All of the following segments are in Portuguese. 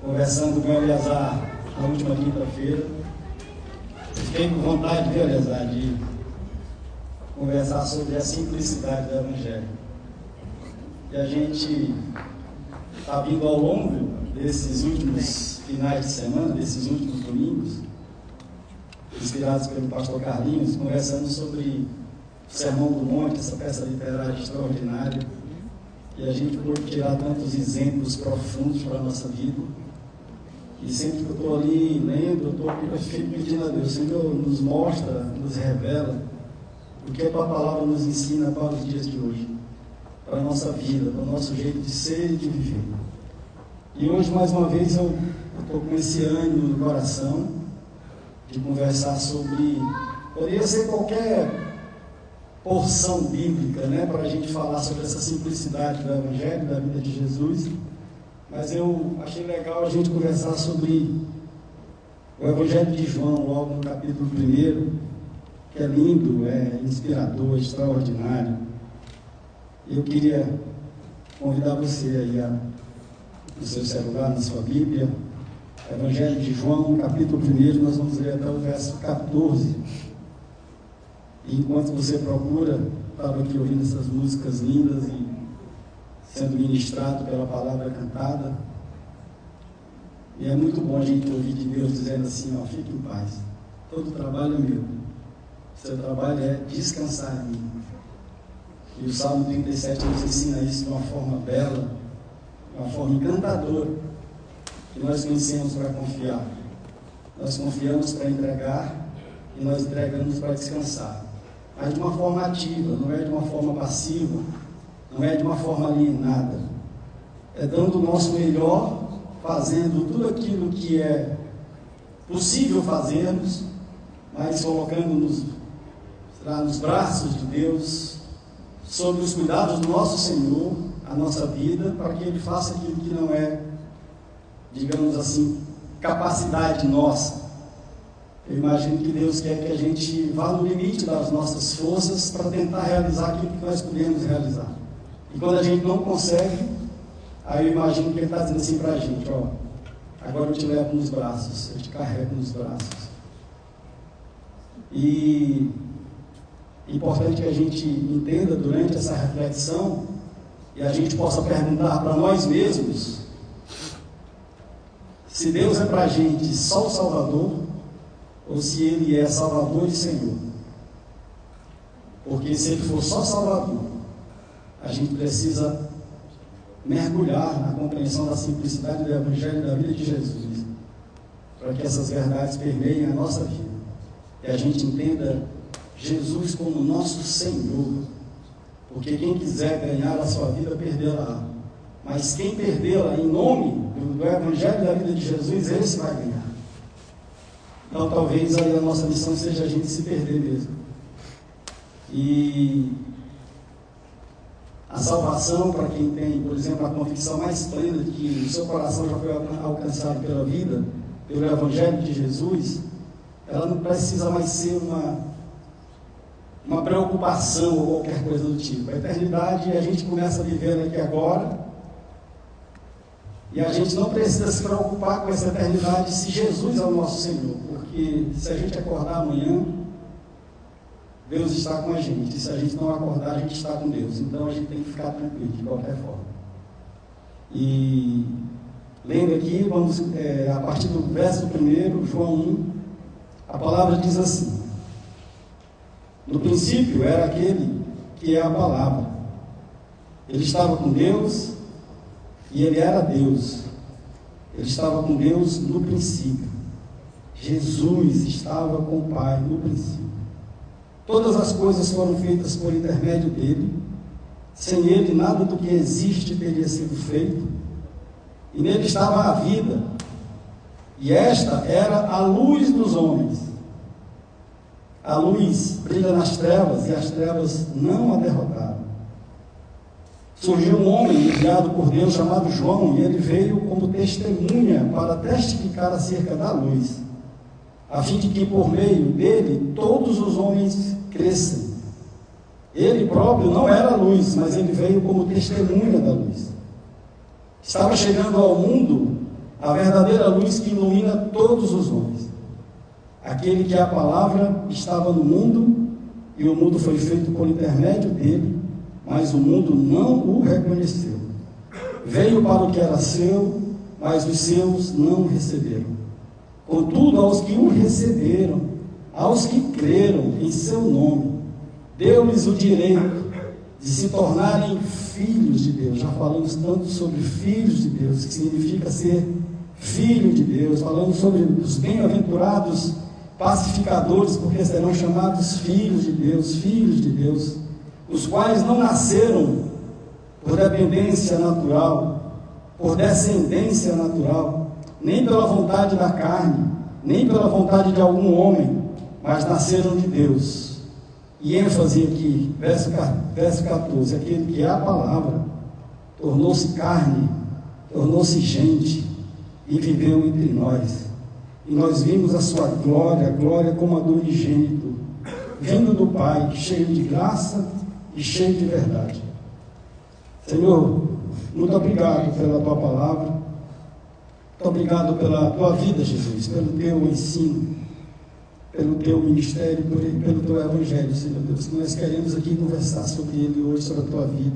Conversando com o Eleazar na última quinta-feira, fiquei com vontade, viu, Eleazar, de conversar sobre a simplicidade do Evangelho. E a gente está vindo ao longo desses últimos finais de semana, desses últimos domingos, inspirados pelo pastor Carlinhos, conversando sobre o Sermão do Monte, essa peça literária extraordinária. E a gente pode tirar tantos exemplos profundos para a nossa vida. E sempre que eu estou ali lendo, eu fico pedindo a Deus, Senhor, nos mostra, nos revela o que a Tua Palavra nos ensina para os dias de hoje, para a nossa vida, para o nosso jeito de ser e de viver. E hoje, mais uma vez, eu estou com esse ânimo no coração de conversar sobre, poderia ser qualquer porção bíblica, né, para a gente falar sobre essa simplicidade do Evangelho, da vida de Jesus, mas eu achei legal a gente conversar sobre o Evangelho de João, logo no capítulo 1, que é lindo, é inspirador, extraordinário. Eu queria convidar você aí no seu celular, na sua Bíblia, Evangelho de João, capítulo 1, nós vamos ler até o verso 14. E enquanto você procura, estava aqui ouvindo essas músicas lindas e sendo ministrado pela palavra cantada. E é muito bom a gente ouvir de Deus dizendo assim, ó, fique em paz. Todo trabalho é meu. Seu trabalho é descansar em mim. E o Salmo 37 nos ensina isso de uma forma bela, de uma forma encantadora, que nós conhecemos para confiar. Nós confiamos para entregar e nós entregamos para descansar. Mas de uma forma ativa, não é de uma forma passiva, não é de uma forma alienada. É dando o nosso melhor, fazendo tudo aquilo que é possível fazermos, mas colocando-nos nos braços de Deus, sob os cuidados do nosso Senhor, a nossa vida, para que Ele faça aquilo que não é, digamos assim, capacidade nossa. Eu imagino que Deus quer que a gente vá no limite das nossas forças para tentar realizar aquilo que nós podemos realizar. E quando a gente não consegue, aí eu imagino que Ele está dizendo assim para a gente, ó, agora eu te levo nos braços, eu te carrego nos braços. E é importante que a gente entenda durante essa reflexão e a gente possa perguntar para nós mesmos se Deus é para a gente só o Salvador, ou se Ele é Salvador e Senhor. Porque se Ele for só Salvador, a gente precisa mergulhar na compreensão da simplicidade do Evangelho da vida de Jesus, para que essas verdades permeiem a nossa vida, e a gente entenda Jesus como nosso Senhor, porque quem quiser ganhar a sua vida, perdê-la, mas quem perdê-la em nome do Evangelho da vida de Jesus, esse vai ganhar. Então talvez aí a nossa missão seja a gente se perder mesmo. E a salvação, para quem tem, por exemplo, a convicção mais plena de que o seu coração já foi alcançado pela vida, pelo Evangelho de Jesus, ela não precisa mais ser uma preocupação ou qualquer coisa do tipo. A eternidade a gente começa a viver aqui agora, e a gente não precisa se preocupar com essa eternidade se Jesus é o nosso Senhor, porque se a gente acordar amanhã, Deus está com a gente, e se a gente não acordar, a gente está com Deus. Então a gente tem que ficar tranquilo de qualquer forma. E lendo aqui, vamos a partir do verso 1, João 1, a palavra diz assim: no princípio era aquele que é a palavra. Ele estava com Deus e Ele era Deus. Ele estava com Deus no princípio. Jesus estava com o Pai no princípio. Todas as coisas foram feitas por intermédio dele. Sem ele, nada do que existe teria sido feito. E nele estava a vida. E esta era a luz dos homens. A luz brilha nas trevas e as trevas não a derrotaram. Surgiu um homem enviado por Deus chamado João, e ele veio como testemunha para testificar acerca da luz, a fim de que por meio dele todos os homens crescem. Ele próprio não era a luz, mas ele veio como testemunha da luz. Estava chegando ao mundo a verdadeira luz que ilumina todos os homens. Aquele que a palavra estava no mundo, e o mundo foi feito por intermédio dele, mas o mundo não o reconheceu. Veio para o que era seu, mas os seus não receberam. Contudo, aos que o receberam, aos que creram em seu nome, deu-lhes o direito de se tornarem filhos de Deus. Já falamos tanto sobre filhos de Deus, que significa ser filho de Deus. Falamos sobre os bem-aventurados pacificadores, porque serão chamados filhos de Deus, os quais não nasceram por dependência natural, por descendência natural, nem pela vontade da carne, nem pela vontade de algum homem, mas nasceram de Deus. E ênfase aqui, verso 14, aquele que é a palavra, tornou-se carne, tornou-se gente, e viveu entre nós. E nós vimos a sua glória, glória como a do unigênito, vindo do Pai, cheio de graça e cheio de verdade. Senhor, muito obrigado pela tua palavra, muito obrigado pela tua vida, Jesus, pelo teu ensino, pelo teu ministério, pelo teu evangelho, Senhor Deus, que nós queremos aqui conversar sobre ele hoje, sobre a tua vida,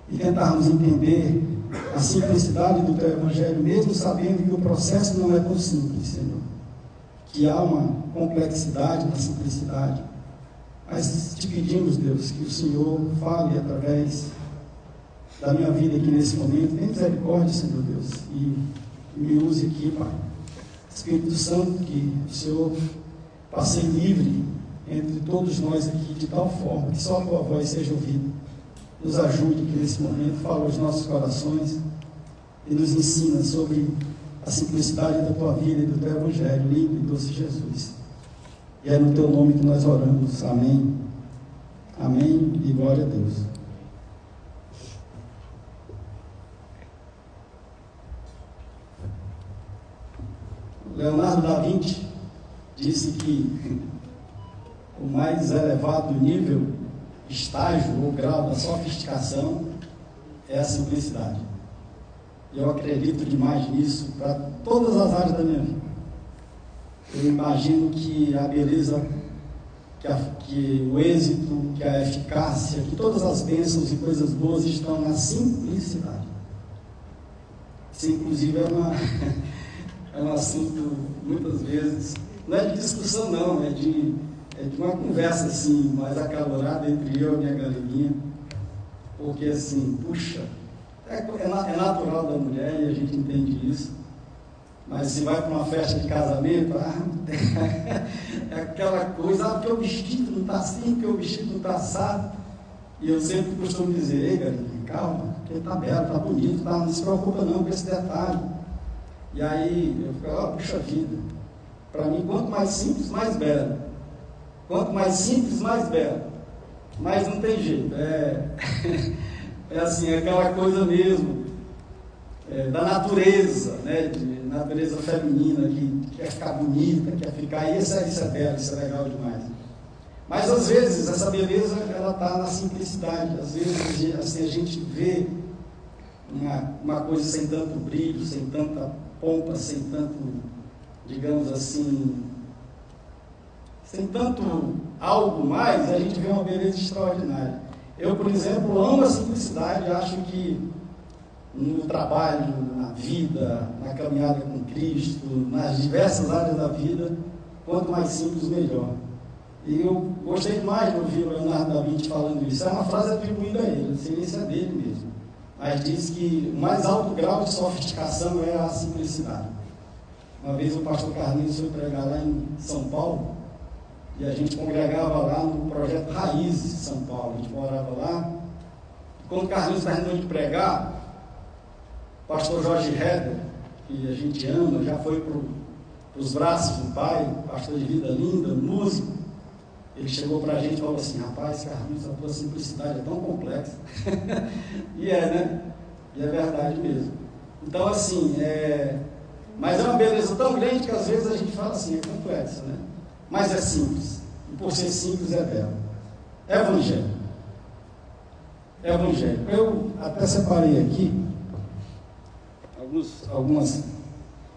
e tentarmos entender a simplicidade do teu evangelho, mesmo sabendo que o processo não é tão simples, Senhor, que há uma complexidade na simplicidade, mas te pedimos, Deus, que o Senhor fale através da minha vida aqui nesse momento. Tem misericórdia, Senhor Deus, e me use aqui, Pai. Espírito Santo, que o Senhor passe livre entre todos nós aqui, de tal forma que só a tua voz seja ouvida. Nos ajude aqui nesse momento, fala aos nossos corações e nos ensina sobre a simplicidade da tua vida e do teu evangelho, lindo e doce Jesus. E é no teu nome que nós oramos. Amém. Amém e glória a Deus. Leonardo da Vinci disse que o mais elevado nível, estágio ou grau da sofisticação é a simplicidade. E eu acredito demais nisso para todas as áreas da minha vida. Eu imagino que a beleza, que o êxito, que a eficácia, que todas as bênçãos e coisas boas estão na simplicidade. Isso, inclusive, é um assunto, muitas vezes, não é de discussão não, é de uma conversa assim, mais acalorada entre eu e minha galerinha, porque assim, puxa, é natural da mulher e a gente entende isso, mas se vai para uma festa de casamento, é aquela coisa, porque o vestido não está assim, porque o vestido não está assado, e eu sempre costumo dizer, ei galerinha, calma, porque está belo, está bonito, tá, não se preocupa não com esse detalhe. E aí eu fico, puxa vida, para mim quanto mais simples, mais belo. Quanto mais simples, mais belo. Mas não tem jeito, é assim, é aquela coisa mesmo, da natureza, né, de natureza feminina, que quer ficar bonita, quer ficar, isso é belo, isso é legal demais. Mas às vezes essa beleza, ela está na simplicidade, às vezes assim, a gente vê uma coisa sem tanto brilho, sem tanta pompa, sem tanto, digamos assim, sem tanto algo mais, a gente vê uma beleza extraordinária. Eu, por exemplo, amo a simplicidade, acho que no trabalho, na vida, na caminhada com Cristo, nas diversas áreas da vida, quanto mais simples, melhor. E eu gostei demais de ouvir o Leonardo da Vinci falando isso. É uma frase atribuída a ele, a ciência dele mesmo. Mas diz que o mais alto grau de sofisticação é a simplicidade. Uma vez o pastor Carlinhos foi pregar lá em São Paulo, e a gente congregava lá no projeto Raízes de São Paulo. A gente morava lá. E quando o Carlinhos terminou de pregar, o pastor Jorge Heder, que a gente ama, já foi para os braços do pai, pastor de vida linda, músico. Ele chegou para a gente e falou assim, rapaz, Carlinhos, a tua simplicidade é tão complexa. E né? E é verdade mesmo. Então, assim, mas é uma beleza tão grande que às vezes a gente fala assim, é complexo, né? Mas é simples. E por ser simples é belo. Evangelho. Eu até separei aqui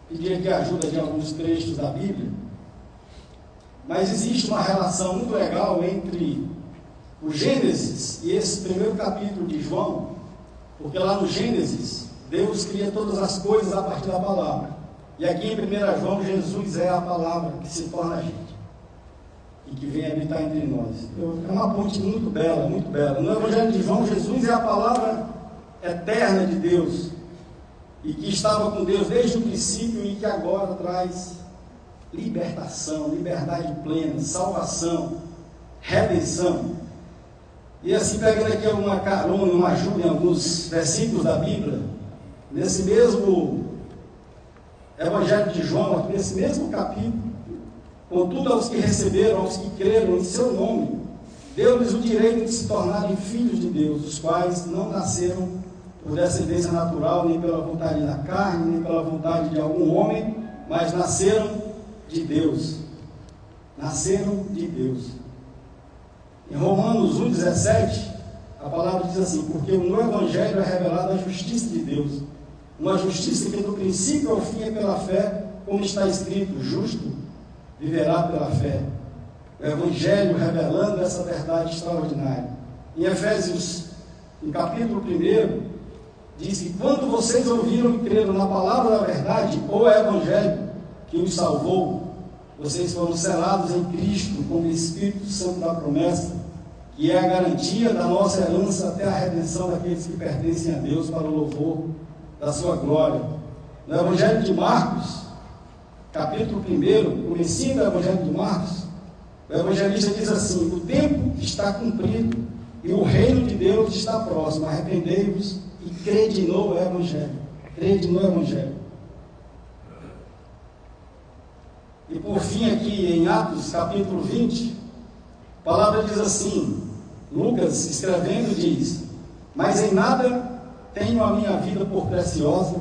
pedir aqui a ajuda de alguns trechos da Bíblia, mas existe uma relação muito legal entre o Gênesis e esse primeiro capítulo de João, porque lá no Gênesis, Deus cria todas as coisas a partir da palavra, e aqui em 1 João, Jesus é a palavra que se torna a gente, e que vem habitar entre nós. É uma ponte muito bela, muito bela. No Evangelho de João, Jesus é a palavra eterna de Deus, e que estava com Deus desde o princípio e que agora traz libertação, liberdade plena, salvação, redenção. E assim, pegando aqui uma carona, uma ajuda em alguns versículos da Bíblia, nesse mesmo Evangelho de João, aqui nesse mesmo capítulo, contudo aos que receberam, aos que creram em seu nome, deu-lhes o direito de se tornarem filhos de Deus, os quais não nasceram por descendência natural, nem pela vontade da carne, nem pela vontade de algum homem, mas nasceram de Deus. Nasceram de Deus. Em Romanos 1,17, a palavra diz assim: porque no Evangelho é revelada a justiça de Deus, uma justiça que do princípio ao fim é pela fé, como está escrito, justo viverá pela fé. O Evangelho revelando essa verdade extraordinária. Em Efésios, no capítulo 1, diz que quando vocês ouviram e creram na palavra da verdade, o Evangelho que os salvou, vocês foram selados em Cristo com o Espírito Santo da promessa, que é a garantia da nossa herança até a redenção daqueles que pertencem a Deus para o louvor da sua glória. No Evangelho de Marcos, capítulo 1, comecinho do Evangelho de Marcos, o evangelista diz assim: o tempo está cumprido e o reino de Deus está próximo, arrependei-vos e crede no Evangelho. Crede no Evangelho. E por fim, aqui em Atos capítulo 20, a palavra diz assim, Lucas escrevendo diz: mas em nada tenho a minha vida por preciosa,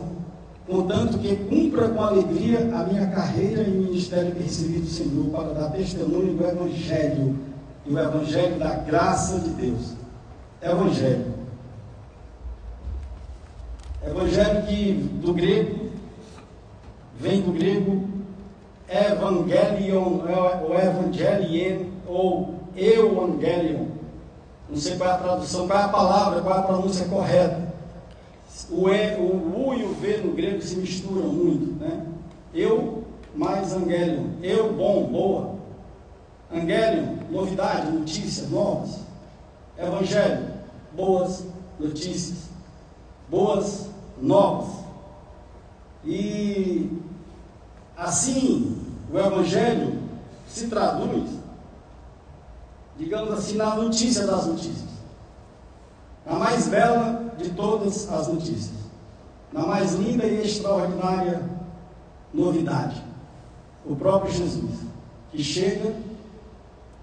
contanto que cumpra com alegria a minha carreira e o ministério que recebi do Senhor, para dar testemunho do Evangelho, e o Evangelho da graça de Deus. Evangelho. Evangelho que do grego, vem do grego Evangelion, ou Evangelien, ou Evangelion. Não sei qual é a tradução, qual é a palavra, qual é a pronúncia correta. O U e o V no grego se misturam muito, né? Eu mais Angelion. Eu, bom, boa. Angelion, novidade, notícias novas. Evangelho, boas notícias, boas novas. E assim, o Evangelho se traduz, digamos assim, na notícia das notícias. Na mais bela de todas as notícias, na mais linda e extraordinária novidade, o próprio Jesus, que chega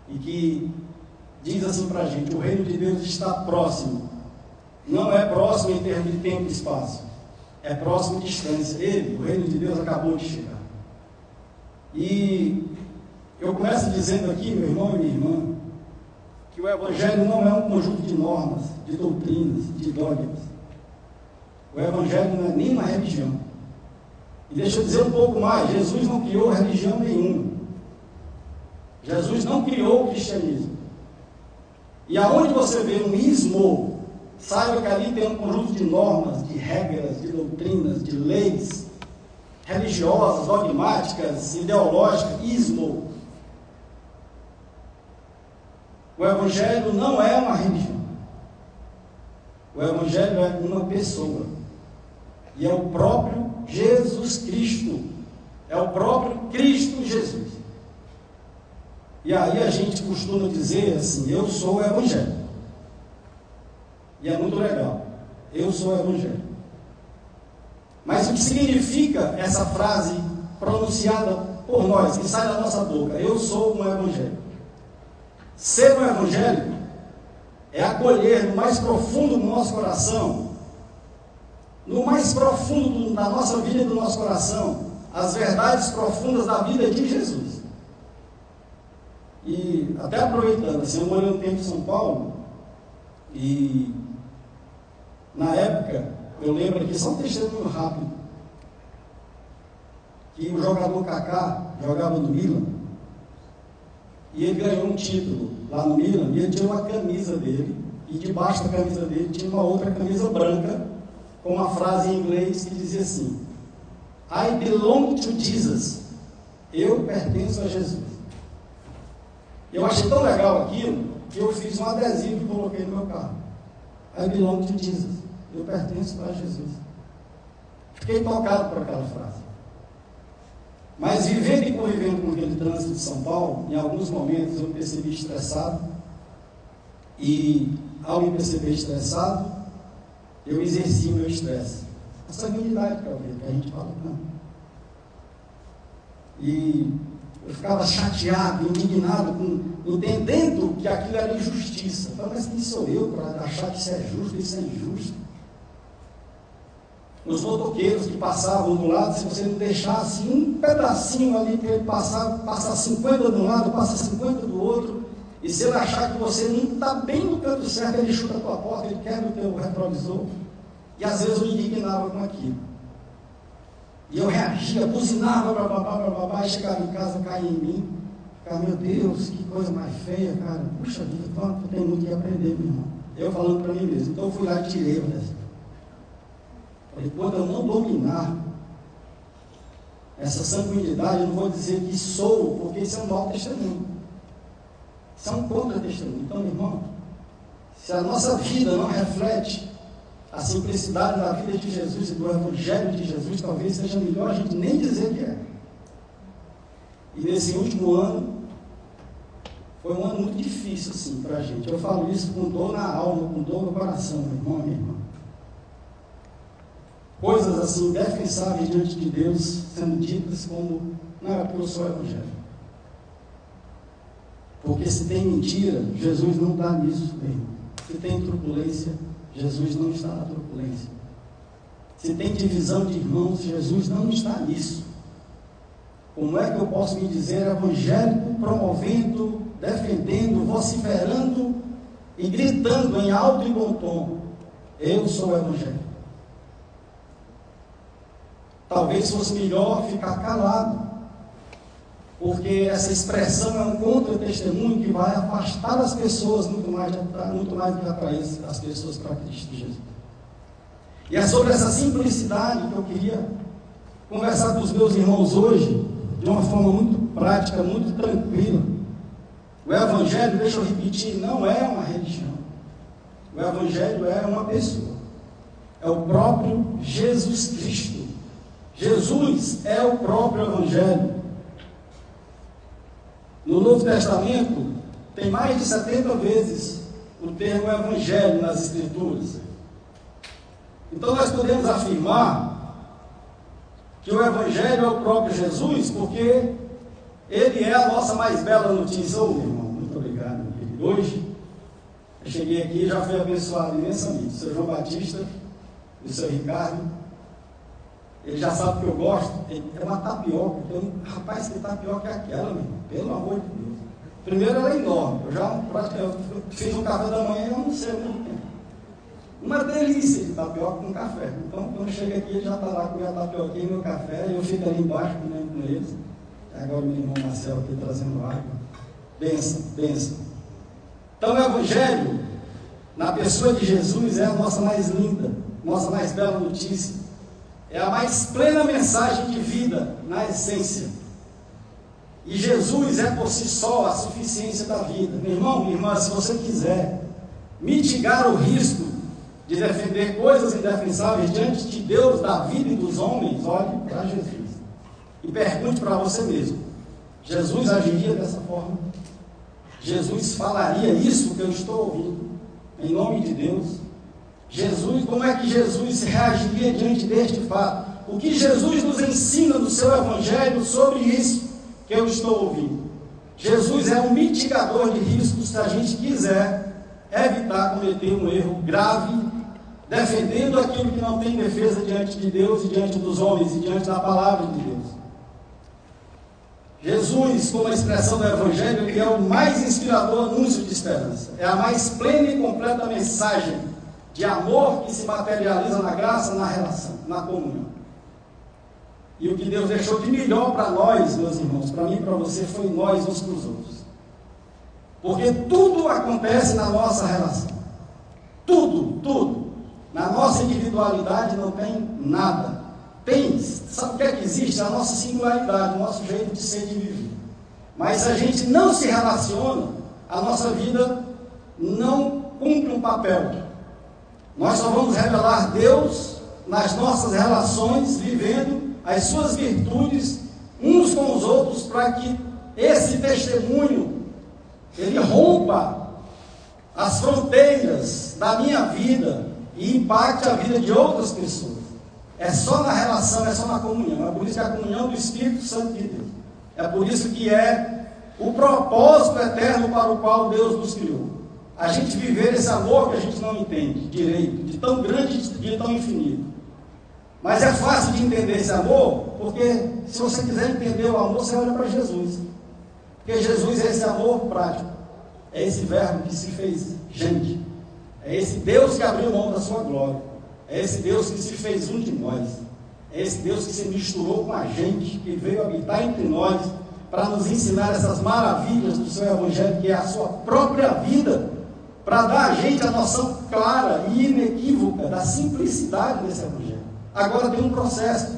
e que diz assim para a gente: o reino de Deus está próximo. Não é próximo em termos de tempo e espaço, é próximo de distância. Ele, o reino de Deus, acabou de chegar. E eu começo dizendo aqui, meu irmão e minha irmã, que o Evangelho não é um conjunto de normas, de doutrinas, de dogmas. O Evangelho não é nem uma religião. E deixa eu dizer um pouco mais: Jesus não criou religião nenhuma. Jesus não criou o cristianismo. E aonde você vê um ismo, saiba que ali tem um conjunto de normas, de regras, de doutrinas, de leis religiosas, dogmáticas, ideológicas. Ismo. O Evangelho não é uma religião. O Evangelho é uma pessoa. E é o próprio Jesus Cristo. É o próprio Cristo Jesus. E aí a gente costuma dizer assim: eu sou o Evangelho. E é muito legal. Eu sou o Evangelho. Mas o que significa essa frase pronunciada por nós, que sai da nossa boca? Eu sou um Evangelho. Ser um Evangelho é acolher no mais profundo do nosso coração, no mais profundo da nossa vida e do nosso coração, as verdades profundas da vida de Jesus. E até aproveitando, assim, eu morei um tempo em São Paulo, e na época, eu lembro aqui, só um testemunho rápido, que o jogador Kaká jogava no Milan, e ele ganhou um título lá no Milan, e ele tinha uma camisa dele, e debaixo da camisa dele tinha uma outra camisa branca, com uma frase em inglês que dizia assim: I belong to Jesus. Eu pertenço a Jesus. Eu achei tão legal aquilo, que eu fiz um adesivo e coloquei no meu carro. I belong to Jesus. Eu pertenço a Jesus. Fiquei tocado por aquela frase. Mas vivendo e convivendo com aquele trânsito de São Paulo, em alguns momentos eu me percebi estressado, e ao me perceber estressado, eu exerci o meu estresse. A sanguinidade, que a gente fala, não. E eu ficava chateado, indignado, entendendo que aquilo era injustiça. Eu falei, mas quem sou eu para achar que isso é justo, isso é injusto? Os motoqueiros que passavam do lado, se você não deixasse um pedacinho ali para ele passar, passa 50 de um lado, passa 50 do outro, e se ele achar que você não está bem no canto certo, ele chuta a tua porta, ele quebra o teu retrovisor. E às vezes eu me indignava com aquilo. E eu reagia, buzinava, e chegava em casa, caía em mim. Ficava, meu Deus, que coisa mais feia, cara. Puxa vida, tu tem muito que aprender, meu irmão. Eu falando para mim mesmo. Então eu fui lá e tirei o desenho. Falei, quando eu não dominar essa sanguinidade, eu não vou dizer que sou, porque isso é um mau testemunho. Isso é um contra-testemunho. Então, meu irmão, se a nossa vida não reflete a simplicidade da vida de Jesus e do Evangelho de Jesus, talvez seja melhor a gente nem dizer que é. E nesse último ano, foi um ano muito difícil, assim, para a gente. Eu falo isso com dor na alma, com dor no coração, meu irmão, minha irmã. Coisas assim, indefensáveis diante de Deus, sendo ditas como, não é porque eu sou evangélico. Porque se tem mentira, Jesus não está nisso, meu irmão. Se tem turbulência, Jesus não está na turbulência. Se tem divisão de irmãos, Jesus não está nisso. Como é que eu posso me dizer evangélico, promovendo, defendendo, vociferando e gritando em alto e bom tom: eu sou evangélico? Talvez fosse melhor ficar calado, porque essa expressão é um contra-testemunho que vai afastar as pessoas muito mais do que atrair as pessoas para Cristo Jesus. E é sobre essa simplicidade que eu queria conversar com os meus irmãos hoje, de uma forma muito prática, muito tranquila. O Evangelho, deixa eu repetir, não é uma religião. O Evangelho é uma pessoa. É o próprio Jesus Cristo. Jesus é o próprio Evangelho. No Novo Testamento, tem mais de 70 vezes o termo Evangelho nas Escrituras. Então nós podemos afirmar que o Evangelho é o próprio Jesus, porque ele é a nossa mais bela notícia. Meu irmão, muito obrigado, meu querido. Hoje, eu cheguei aqui e já fui abençoado imensamente. O seu João Batista e o seu Ricardo, ele já sabe que eu gosto. É uma tapioca. Rapaz, que tapioca é aquela, meu irmão? Pelo amor de Deus. Primeiro, ela é enorme. Eu fiz um café da manhã e não sei muito tempo. Uma delícia de tapioca com café. Então, quando chega aqui, ele já está lá com a minha tapioca e meu café, e eu fico ali embaixo comendo com eles. Agora o meu irmão Marcelo aqui trazendo água. Benção, benção. Então, o Evangelho, na pessoa de Jesus, é a nossa mais linda, nossa mais bela notícia. É a mais plena mensagem de vida, na essência. E Jesus é por si só a suficiência da vida. Meu irmão, minha irmã, se você quiser mitigar o risco de defender coisas indefensáveis diante de Deus, da vida e dos homens, olhe para Jesus. E pergunte para você mesmo: Jesus agiria dessa forma? Jesus falaria isso que eu estou ouvindo? Em nome de Deus. Jesus, como é que Jesus reagiria diante deste fato? O que Jesus nos ensina no seu Evangelho sobre isso que eu estou ouvindo? Jesus é um mitigador de riscos se a gente quiser evitar cometer um erro grave, defendendo aquilo que não tem defesa diante de Deus e diante dos homens e diante da palavra de Deus. Jesus, como a expressão do Evangelho, ele é o mais inspirador anúncio de esperança. É a mais plena e completa mensagem de amor que se materializa na graça, na relação, na comunhão. E o que Deus deixou de melhor para nós, meus irmãos, para mim e para você, foi nós uns com os outros. Porque tudo acontece na nossa relação. Tudo. Na nossa individualidade não tem nada. Sabe o que é que existe? A nossa singularidade, o nosso jeito de ser e de viver. Mas se a gente não se relaciona, a nossa vida não cumpre um papel. Nós só vamos revelar Deus nas nossas relações, vivendo as suas virtudes uns com os outros, para que esse testemunho ele rompa as fronteiras da minha vida e impacte a vida de outras pessoas. É só na relação, é só na comunhão. É por isso que a comunhão do Espírito Santo de Deus. É por isso que é o propósito eterno para o qual Deus nos criou. A gente viver esse amor que a gente não entende direito, de tão grande e de tão infinito. Mas é fácil de entender esse amor, porque se você quiser entender o amor, você olha para Jesus. Porque Jesus é esse amor prático. É esse verbo que se fez gente. É esse Deus que abriu mão da sua glória. É esse Deus que se fez um de nós. É esse Deus que se misturou com a gente, que veio habitar entre nós, para nos ensinar essas maravilhas do seu Evangelho, que é a sua própria vida, para dar a gente a noção clara e inequívoca da simplicidade desse Evangelho. Agora tem um processo.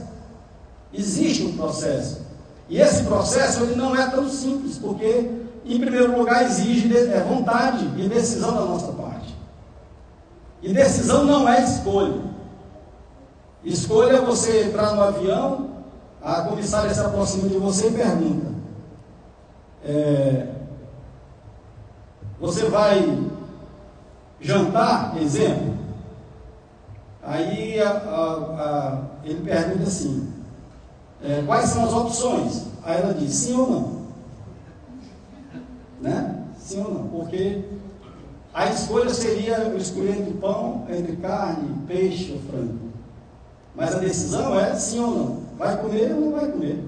Existe um processo. E esse processo ele não é tão simples, porque, em primeiro lugar, exige vontade e decisão da nossa parte. E decisão não é escolha. Escolha é você entrar no avião, a comissária se aproxima de você e pergunta: você vai jantar, exemplo? Aí ele pergunta assim: quais são as opções? Aí ela diz: sim ou não? Né? Sim ou não? Porque a escolha seria eu escolher entre pão, entre carne, peixe ou frango. Mas a decisão é sim ou não. Vai comer ou não vai comer?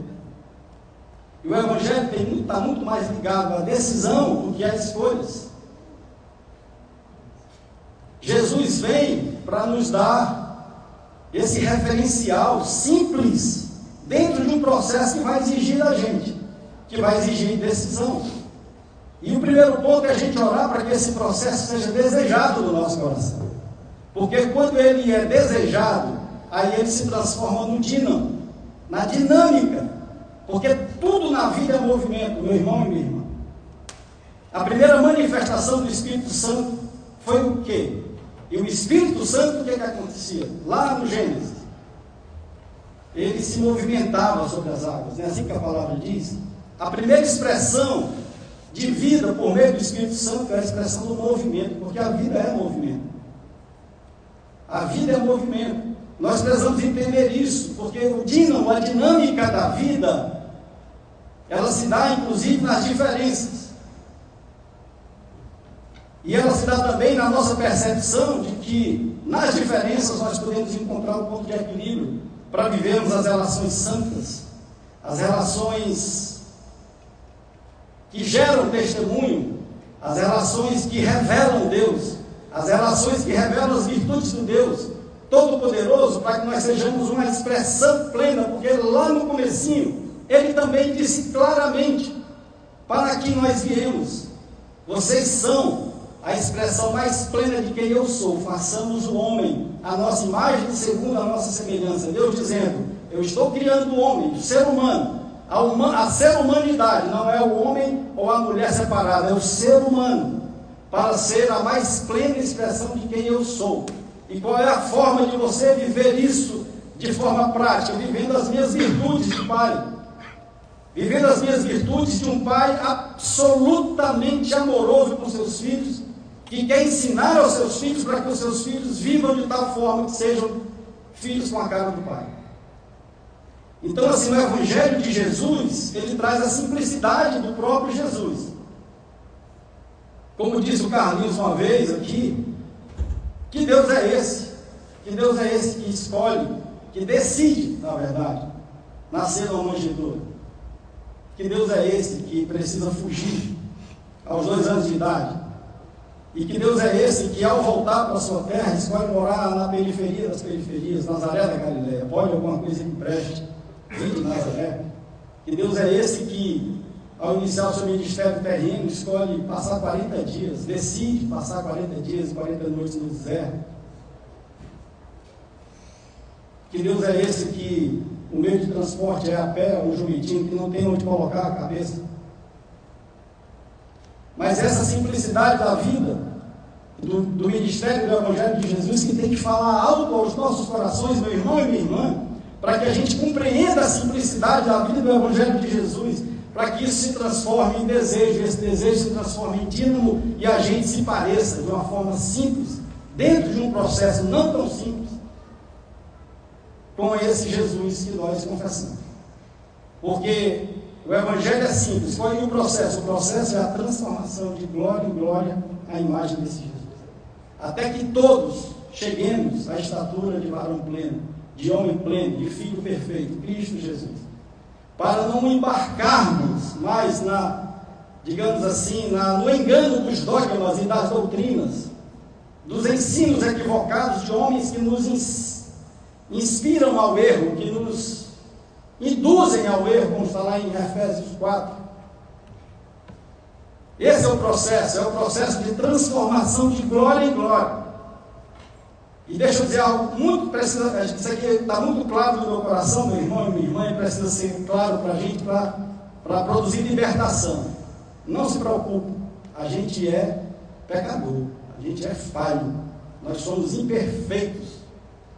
E o Evangelho está muito mais ligado à decisão do que às escolhas. Jesus vem para nos dar esse referencial simples dentro de um processo que vai exigir da gente, que vai exigir decisão. E o primeiro ponto é a gente orar para que esse processo seja desejado no nosso coração. Porque quando ele é desejado, aí ele se transforma no dínamo, na dinâmica. Porque tudo na vida é movimento, meu irmão e minha irmã. A primeira manifestação do Espírito Santo foi o quê? E o Espírito Santo, o que acontecia? Lá no Gênesis, ele se movimentava sobre as águas, não é assim que a palavra diz? A primeira expressão de vida por meio do Espírito Santo é a expressão do movimento, porque a vida é movimento. A vida é movimento. Nós precisamos entender isso, porque o dínamo, a dinâmica da vida, ela se dá inclusive nas diferenças. E ela se dá também na nossa percepção de que nas diferenças nós podemos encontrar um ponto de equilíbrio para vivermos as relações santas, as relações que geram testemunho, as relações que revelam Deus, as relações que revelam as virtudes do Deus Todo-Poderoso, para que nós sejamos uma expressão plena, porque lá no comecinho, ele também disse claramente, para que nós viemos, vocês são a expressão mais plena de quem eu sou, façamos o homem, a nossa imagem segundo a nossa semelhança. Deus dizendo, eu estou criando o homem, o ser humano, a ser humanidade, não é o homem ou a mulher separada, é o ser humano, para ser a mais plena expressão de quem eu sou. E qual é a forma de você viver isso de forma prática? Vivendo as minhas virtudes de pai, vivendo as minhas virtudes de um pai absolutamente amoroso com seus filhos, que quer ensinar aos seus filhos para que os seus filhos vivam de tal forma que sejam filhos com a cara do pai. Então, assim, o Evangelho de Jesus, ele traz a simplicidade do próprio Jesus. Como disse o Carlinhos uma vez aqui, que Deus é esse? Que Deus é esse que escolhe, que decide, na verdade, nascer numa manjedoura? Que Deus é esse que precisa fugir aos 2 anos de idade? E que Deus é esse que, ao voltar para a sua terra, escolhe morar na periferia das periferias, Nazaré da Galileia? Pode alguma coisa que preste? de Nazaré. Que Deus é esse que, ao iniciar o seu ministério terreno, escolhe passar 40 dias, decide passar 40 dias e 40 noites no deserto. Que Deus é esse que o meio de transporte é a pé, um jumentinho, que não tem onde colocar a cabeça. Mas essa simplicidade da vida, do ministério do Evangelho de Jesus, que tem que falar alto aos nossos corações, meu irmão e minha irmã, para que a gente compreenda a simplicidade da vida do Evangelho de Jesus, para que isso se transforme em desejo, esse desejo se transforme em dínamo e a gente se pareça de uma forma simples, dentro de um processo não tão simples, com esse Jesus que nós confessamos. Porque o Evangelho é simples. Qual é o processo? O processo é a transformação de glória em glória à imagem desse Jesus. Até que todos cheguemos à estatura de varão pleno, de homem pleno, de filho perfeito, Cristo Jesus. Para não embarcarmos mais digamos assim, no engano dos dogmas e das doutrinas, dos ensinos equivocados de homens que nos inspiram ao erro, que nos induzem ao erro, como está lá em Efésios 4. Esse é o processo de transformação de glória em glória. E deixa eu dizer algo isso aqui está muito claro no meu coração, meu irmão e minha irmã, e precisa ser claro para a gente, para produzir libertação. Não se preocupe, a gente é pecador, a gente é falho, nós somos imperfeitos.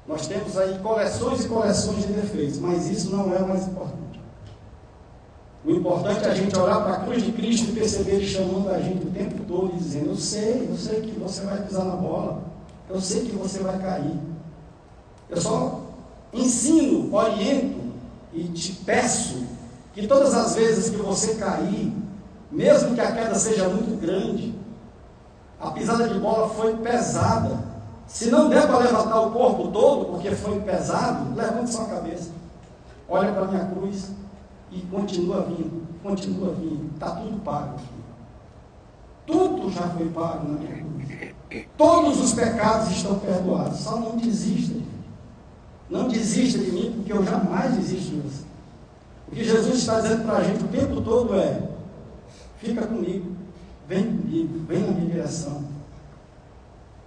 Nós temos aí coleções e coleções de defeitos, mas isso não é o mais importante. O importante é a gente olhar para a cruz de Cristo e perceber Ele chamando a gente o tempo todo e dizendo: eu sei que você vai pisar na bola, eu sei que você vai cair. Eu só ensino, oriento e te peço que todas as vezes que você cair, mesmo que a queda seja muito grande, a pisada de bola foi pesada. Se não der para levantar o corpo todo, porque foi pesado, levante sua cabeça. Olha para a minha cruz e continua vindo. Está tudo pago aqui. Tudo já foi pago na minha cruz. Todos os pecados estão perdoados. Só não desista de mim. Não desista de mim, porque eu jamais desisto de você. O que Jesus está dizendo para a gente o tempo todo é: fica comigo, vem na minha direção.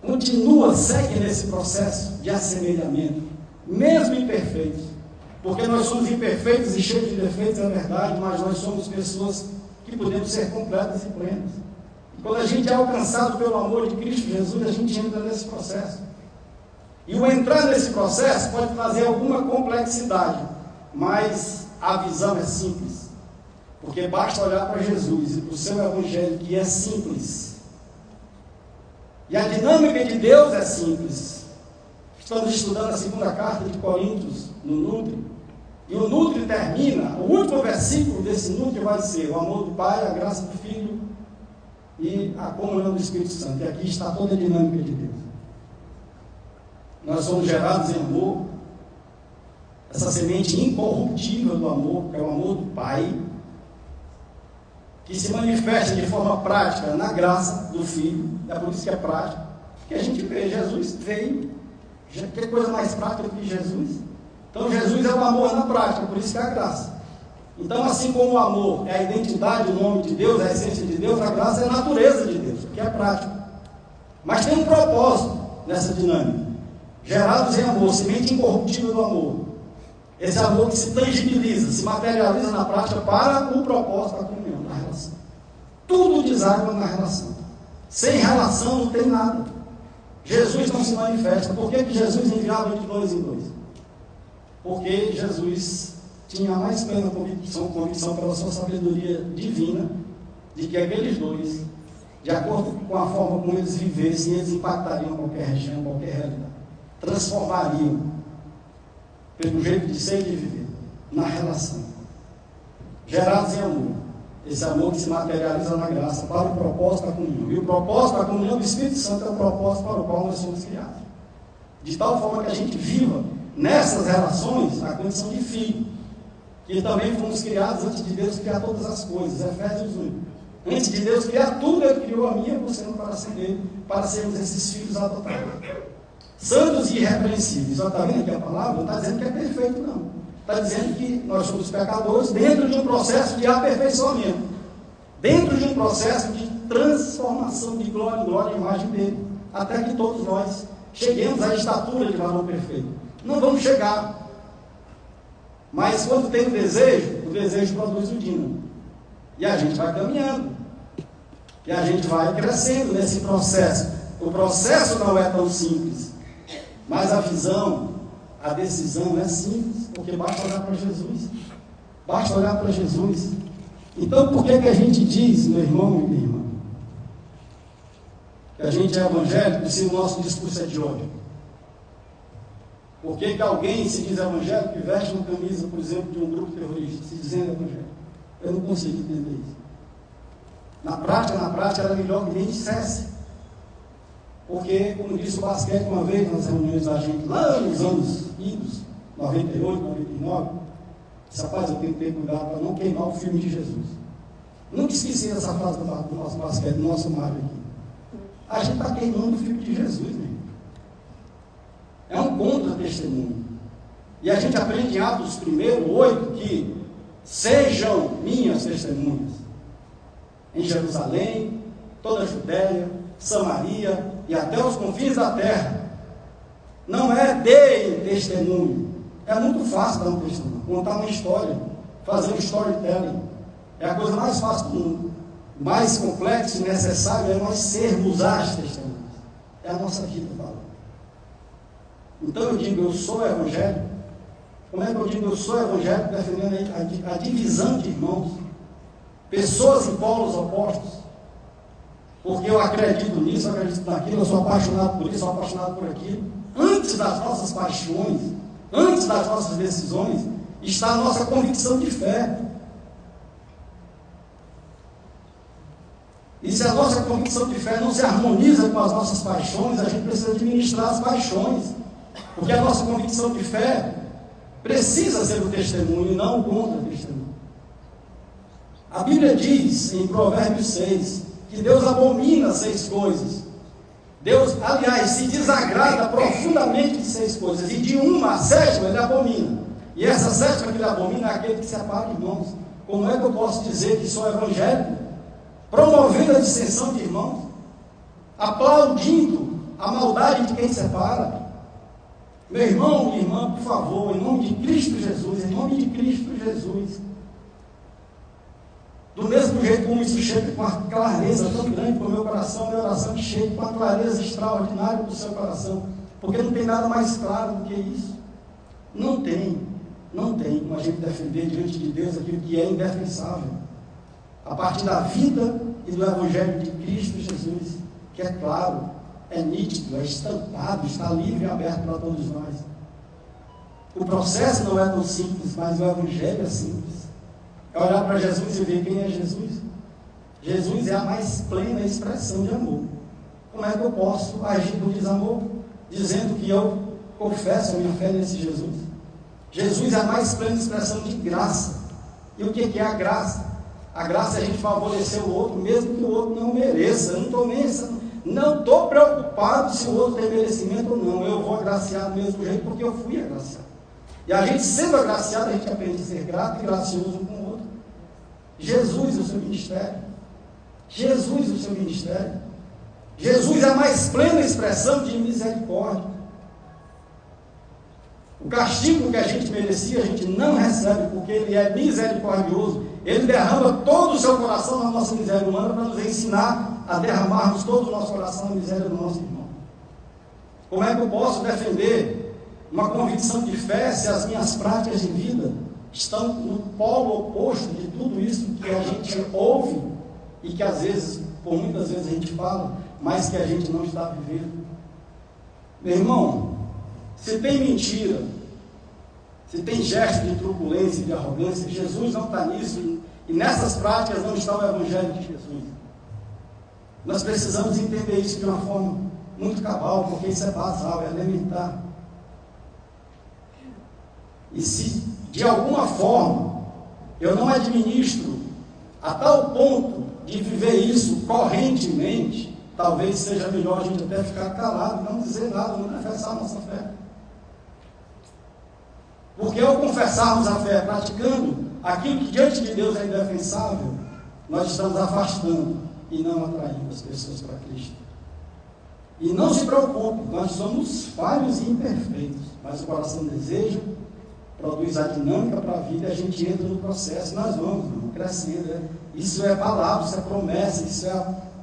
Continua, segue nesse processo de assemelhamento, mesmo imperfeitos, porque nós somos imperfeitos e cheios de defeitos, é verdade, mas nós somos pessoas que podemos ser completas e plenas. E quando a gente é alcançado pelo amor de Cristo Jesus, a gente entra nesse processo. E o entrar nesse processo pode trazer alguma complexidade, mas a visão é simples, porque basta olhar para Jesus e para o seu Evangelho, que é simples. E a dinâmica de Deus é simples. Estamos estudando a segunda carta de Coríntios, no Nutri. E o Nutri termina, o último versículo desse Nutri vai ser: o amor do Pai, a graça do Filho e a comunhão do Espírito Santo. E aqui está toda a dinâmica de Deus. Nós somos gerados em amor. Essa semente incorruptível do amor, que é o amor do Pai, que se manifesta de forma prática na graça do Filho. É por isso que é prático, que a gente vê, Jesus veio, que coisa mais prática do que Jesus? Então Jesus é o amor na prática, por isso que é a graça. Então, assim como o amor é a identidade, o nome de Deus, a essência de Deus, a graça é a natureza de Deus, que é prático. Mas tem um propósito nessa dinâmica: gerados em amor, semente incorruptível do amor. Esse amor que se tangibiliza, se materializa na prática para o propósito da comunhão, da relação. Tudo deságua na relação. Sem relação não tem nada. Jesus não se manifesta. Por que Jesus enviava de dois em dois? Porque Jesus tinha a mais plena convicção pela sua sabedoria divina, de que aqueles dois, de acordo com a forma como eles vivessem, eles impactariam qualquer região, qualquer realidade. Transformariam, pelo jeito de ser e de viver, na relação. Gerados em amor. Esse amor que se materializa na graça para o propósito da comunhão. E o propósito da comunhão do Espírito Santo é o propósito para o qual nós somos criados. De tal forma que a gente viva nessas relações a condição de filho. Que também fomos criados antes de Deus criar todas as coisas. Efésios 1. Antes de Deus criar tudo, Ele criou a minha e você no coração dele, para sermos esses filhos adotados. Santos e irrepreensíveis. Só está vendo aqui a palavra? Não está dizendo que é perfeito, não. Está dizendo que nós somos pecadores dentro de um processo de aperfeiçoamento, dentro de um processo de transformação de glória em glória à imagem dele, até que todos nós cheguemos à estatura de varão perfeito. Não vamos chegar, mas quando tem o desejo produz o dínamo, e a gente vai caminhando, e a gente vai crescendo nesse processo. O processo não é tão simples, mas a visão, a decisão é simples, porque basta olhar para Jesus. Basta olhar para Jesus. Então, por que a gente diz, meu irmão e minha irmã, que a gente é evangélico se o nosso discurso é de ódio? Por que alguém se diz evangélico e veste uma camisa, por exemplo, de um grupo terrorista, se dizendo evangélico? Eu não consigo entender isso. Na prática, era melhor que nem dissesse. Porque, como disse o Basquete uma vez nas reuniões da gente, lá nos anos idos, 98, 99, disse: rapaz, eu tenho que ter cuidado para não queimar o filme de Jesus. Nunca esqueci essa frase do nosso Basquete, do nosso Mário aqui. A gente está queimando o filme de Jesus, meu irmão. É um contra-testemunho. E a gente aprende em Atos 1:8 que sejam minhas testemunhas em Jerusalém, toda a Judéia, Samaria e até os confins da terra. Não é deem testemunho. É muito fácil dar um testemunho, contar uma história, fazer um storytelling. É a coisa mais fácil do mundo. Mais complexo e necessário é nós sermos as testemunhas. É a nossa vida, fala. Então eu digo, eu sou evangélico. Como é que eu digo, eu sou evangélico, defendendo a divisão de irmãos, pessoas em polos opostos? Porque eu acredito nisso, eu acredito naquilo, eu sou apaixonado por isso, sou apaixonado por aquilo. Antes das nossas paixões, antes das nossas decisões, está a nossa convicção de fé. E se a nossa convicção de fé não se harmoniza com as nossas paixões, a gente precisa administrar as paixões. Porque a nossa convicção de fé precisa ser o testemunho e não o contra-testemunho. A Bíblia diz em Provérbios 6 que Deus abomina 6 coisas. Deus, aliás, se desagrada profundamente de 6 coisas, e de uma, a 7ª, ele abomina. E essa 7ª que ele abomina é aquele que separa irmãos. Como é que eu posso dizer que sou evangélico, promovendo a dissensão de irmãos, aplaudindo a maldade de quem separa? Meu irmão, minha irmã, por favor, em nome de Cristo Jesus, em nome de Cristo Jesus, do mesmo jeito como isso chega com uma clareza tão grande para o meu coração, minha oração que chega com uma clareza extraordinária para o seu coração, porque não tem nada mais claro do que isso. Não tem como a gente defender diante de Deus aquilo que é indefensável, a partir da vida e do Evangelho de Cristo Jesus, que é claro, é nítido, é estampado, está livre e aberto para todos nós. O processo não é tão simples, mas o Evangelho é simples. É olhar para Jesus e ver quem é Jesus. Jesus é a mais plena expressão de amor. Como é que eu posso agir com desamor? Dizendo que eu confesso a minha fé nesse Jesus. Jesus é a mais plena expressão de graça. E o que é a graça? A graça é a gente favorecer o outro, mesmo que o outro não mereça. Eu não estou preocupado se o outro tem merecimento ou não. Eu vou agraciar do mesmo jeito porque eu fui agraciado. E a gente, sendo agraciado, a gente aprende a ser grato e gracioso com o outro. Jesus e o seu ministério. Jesus e o seu ministério. Jesus é a mais plena expressão de misericórdia. O castigo que a gente merecia, a gente não recebe, porque Ele é misericordioso. Ele derrama todo o seu coração na nossa miséria humana para nos ensinar a derramarmos todo o nosso coração na miséria do nosso irmão. Como é que eu posso defender uma convicção de fé se as minhas práticas de vida estão no polo oposto de tudo isso que a gente ouve e que às vezes, por muitas vezes a gente fala, mas que a gente não está vivendo? Meu irmão, se tem mentira, se tem gesto de truculência e de arrogância, Jesus não está nisso, e nessas práticas não está o Evangelho de Jesus. Nós precisamos entender isso de uma forma muito cabal, porque isso é basal, é elementar. E se de alguma forma eu não administro a tal ponto de viver isso correntemente, talvez seja melhor a gente até ficar calado, não dizer nada, não confessar a nossa fé. Porque ao confessarmos a fé praticando aquilo que diante de Deus é indefensável, nós estamos afastando e não atraindo as pessoas para Cristo. E não se preocupe, nós somos falhos e imperfeitos, mas o coração deseja, produz a dinâmica para a vida e a gente entra no processo, nós vamos crescendo. Né? Isso é palavra, isso é promessa,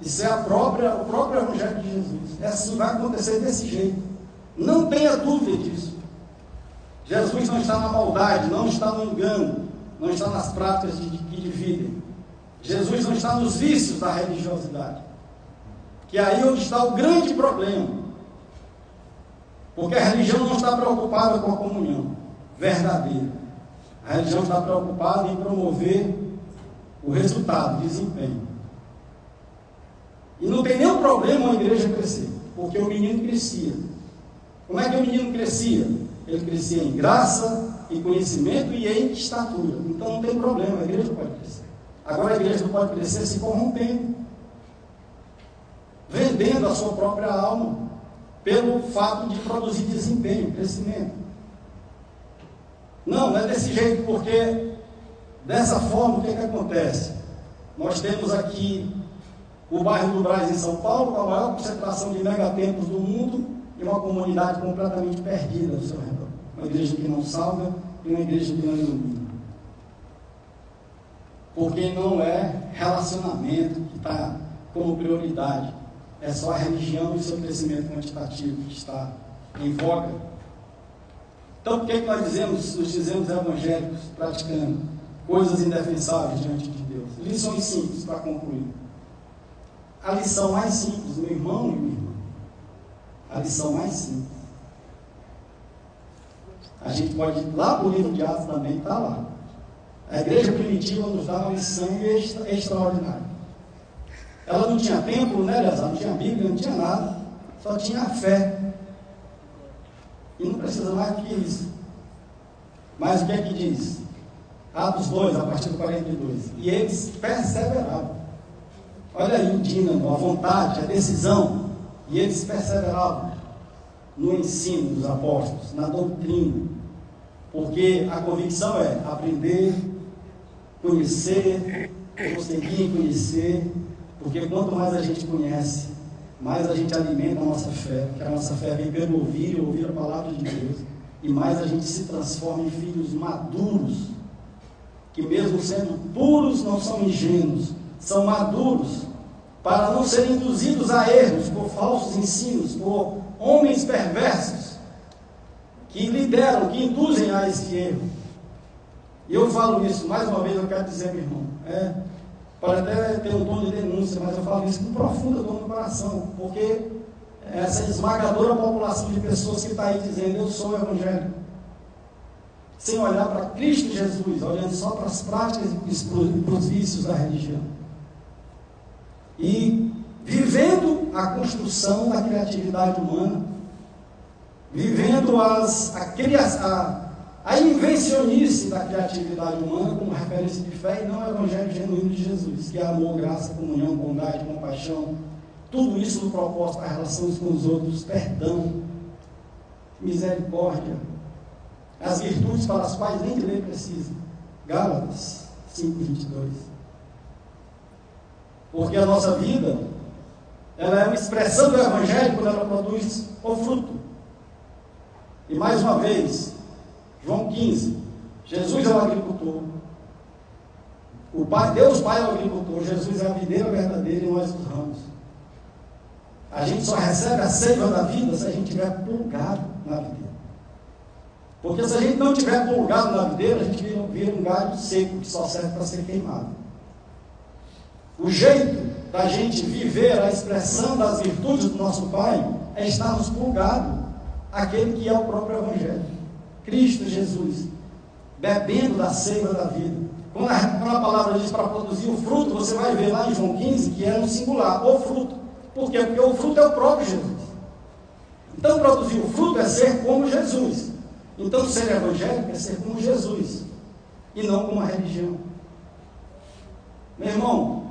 isso é o próprio Evangelho de Jesus. É assim, vai acontecer desse jeito. Não tenha dúvida disso. Jesus não está na maldade, não está no engano, não está nas práticas que dividem. Jesus não está nos vícios da religiosidade. Que é aí onde está o grande problema. Porque a religião não está preocupada com a comunhão verdadeira. A religião está preocupada em promover o resultado, o desempenho. E não tem nenhum problema a igreja crescer, porque o menino crescia. Como é que o menino crescia? Ele crescia em graça, em conhecimento e em estatura. Então não tem problema, a igreja pode crescer. Agora a igreja não pode crescer se corrompendo, vendendo a sua própria alma, pelo fato de produzir desempenho, crescimento. Não é desse jeito, porque dessa forma o que acontece? Nós temos aqui o bairro do Brás em São Paulo, com a maior concentração de megatemplos do mundo, e uma comunidade completamente perdida ao seu redor. Uma igreja que não salva e uma igreja que não ilumina. Porque não é relacionamento que está como prioridade. É só a religião e o seu crescimento quantitativo que está em voga. Então, por que nós nos dizemos evangélicos praticando coisas indefensáveis diante de Deus? Lições simples para concluir. A lição mais simples, meu irmão e minha irmã. A lição mais simples. A gente pode ir lá para o livro de Atos também, está lá. A igreja primitiva nos dá uma lição extraordinária. Ela não tinha templo, né, Eleazar? Não tinha Bíblia, não tinha nada. Só tinha a fé. E não precisa mais do que isso. Mas o que é que diz? Atos 2, a partir do 42. E eles perseveravam. Olha aí o dínamo, a vontade, a decisão. E eles perseveravam no ensino dos apóstolos, na doutrina. Porque a convicção é aprender, conhecer, prosseguir em conhecer. Porque quanto mais a gente conhece, mais a gente alimenta a nossa fé. Porque a nossa fé vem pelo ouvir e ouvir a palavra de Deus. E mais a gente se transforma em filhos maduros. Que mesmo sendo puros, não são ingênuos. São maduros. Para não serem induzidos a erros por falsos ensinos, por homens perversos, que lideram, que induzem a esse erro. E eu falo isso, mais uma vez eu quero dizer, meu irmão, pode até ter um tom de denúncia, mas eu falo isso com profunda dor no coração, porque essa esmagadora população de pessoas que está aí dizendo, eu sou evangélico, sem olhar para Cristo Jesus, olhando só para as práticas e para os vícios da religião. E vivendo a construção da criatividade humana, vivendo a invencionice da criatividade humana como referência de fé e não o evangelho genuíno de Jesus, que é amor, graça, comunhão, bondade, compaixão, tudo isso no propósito das relações com os outros, perdão, misericórdia, as virtudes para as quais nem de lei precisa. Gálatas 5:22. Porque a nossa vida, ela é uma expressão do evangelho quando ela produz o fruto. E mais uma vez, João 15, Jesus é o agricultor, Deus Pai é o agricultor, Jesus é a videira verdadeira e nós os ramos. A gente só recebe a seiva da vida se a gente estiver plugado na videira. Porque se a gente não estiver plugado na videira, a gente vira um galho seco que só serve para ser queimado. O jeito da gente viver a expressão das virtudes do nosso Pai é estarmos plugados àquele que é o próprio Evangelho, Cristo Jesus, bebendo da seiva da vida. Quando a palavra diz para produzir o fruto, você vai ver lá em João 15 que é no singular, o fruto. Por quê? Porque o fruto é o próprio Jesus. Então produzir o fruto é ser como Jesus. Então ser evangélico é ser como Jesus e não como a religião. Meu irmão,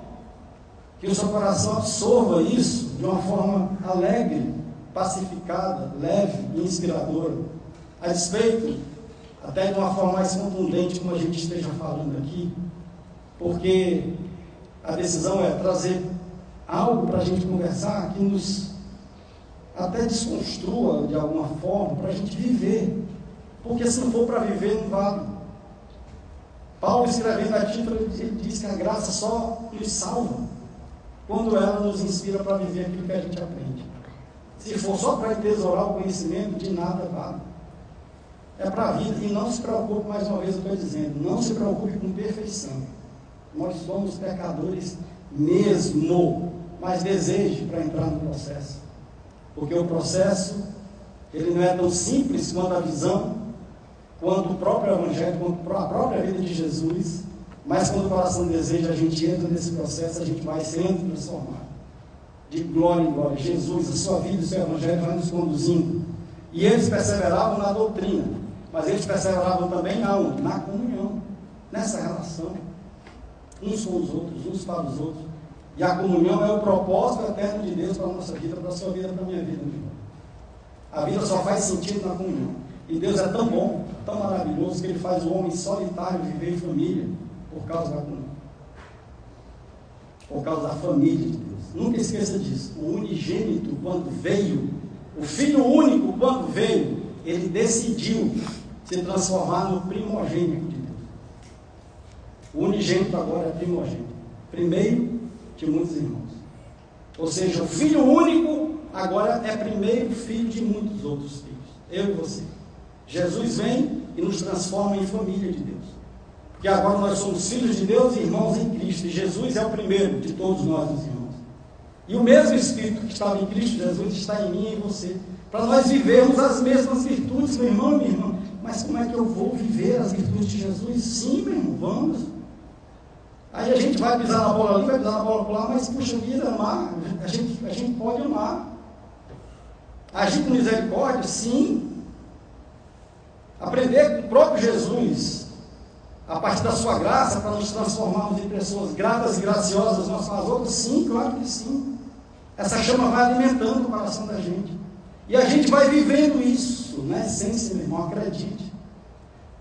que o seu coração absorva isso de uma forma alegre, pacificada, leve e inspiradora, a despeito até de uma forma mais contundente, como a gente esteja falando aqui, porque a decisão é trazer algo para a gente conversar que nos até desconstrua de alguma forma, para a gente viver, porque se não for para viver, não vale. Paulo, escrevendo a Tito, ele diz que a graça só nos salva quando ela nos inspira para viver aquilo que a gente aprende. Se for só para entesourar o conhecimento, de nada vale. É para a vida. E não se preocupe, mais uma vez eu estou dizendo, não se preocupe com perfeição. Nós somos pecadores mesmo, mas deseje para entrar no processo. Porque o processo, ele não é tão simples quanto a visão, quanto o próprio Evangelho, quanto a própria vida de Jesus, mas quando o coração deseja, a gente entra nesse processo, a gente vai sendo transformado. De glória em glória. Jesus, a sua vida, o seu Evangelho vai nos conduzindo. E eles perseveravam na doutrina, mas eles perseveravam também aonde? Na comunhão, nessa relação, uns com os outros, uns para os outros. E a comunhão é o propósito eterno de Deus para a nossa vida, para a sua vida, para a minha vida. A vida só faz sentido na comunhão. E Deus é tão bom, tão maravilhoso, que Ele faz o homem solitário viver em família, por causa da comunhão. Por causa da família de Deus. Nunca esqueça disso. O unigênito, quando veio, o Filho único, quando veio, Ele decidiu se transformar no primogênito de Deus. O unigênito agora é primogênito. Primeiro de muitos irmãos. Ou seja, o Filho único agora é primeiro filho de muitos outros filhos. Eu e você. Jesus vem e nos transforma em família de Deus. Porque agora nós somos filhos de Deus e irmãos em Cristo. E Jesus é o primeiro de todos nós, os irmãos. E o mesmo Espírito que estava em Cristo Jesus está em mim e em você. Para nós vivermos as mesmas virtudes, meu irmão e minha irmã. Mas como é que eu vou viver as virtudes de Jesus? Sim, meu irmão, vamos. Aí a gente vai pisar na bola ali, vai pisar na bola lá, mas puxa vida, amar. A gente pode amar. Agir com misericórdia, sim. Aprender com o próprio Jesus, a partir da sua graça, para nos transformarmos em pessoas gratas e graciosas umas com as outras, sim, claro que sim. Essa chama vai alimentando o coração da gente. E a gente vai vivendo isso, na essência, meu irmão, acredite.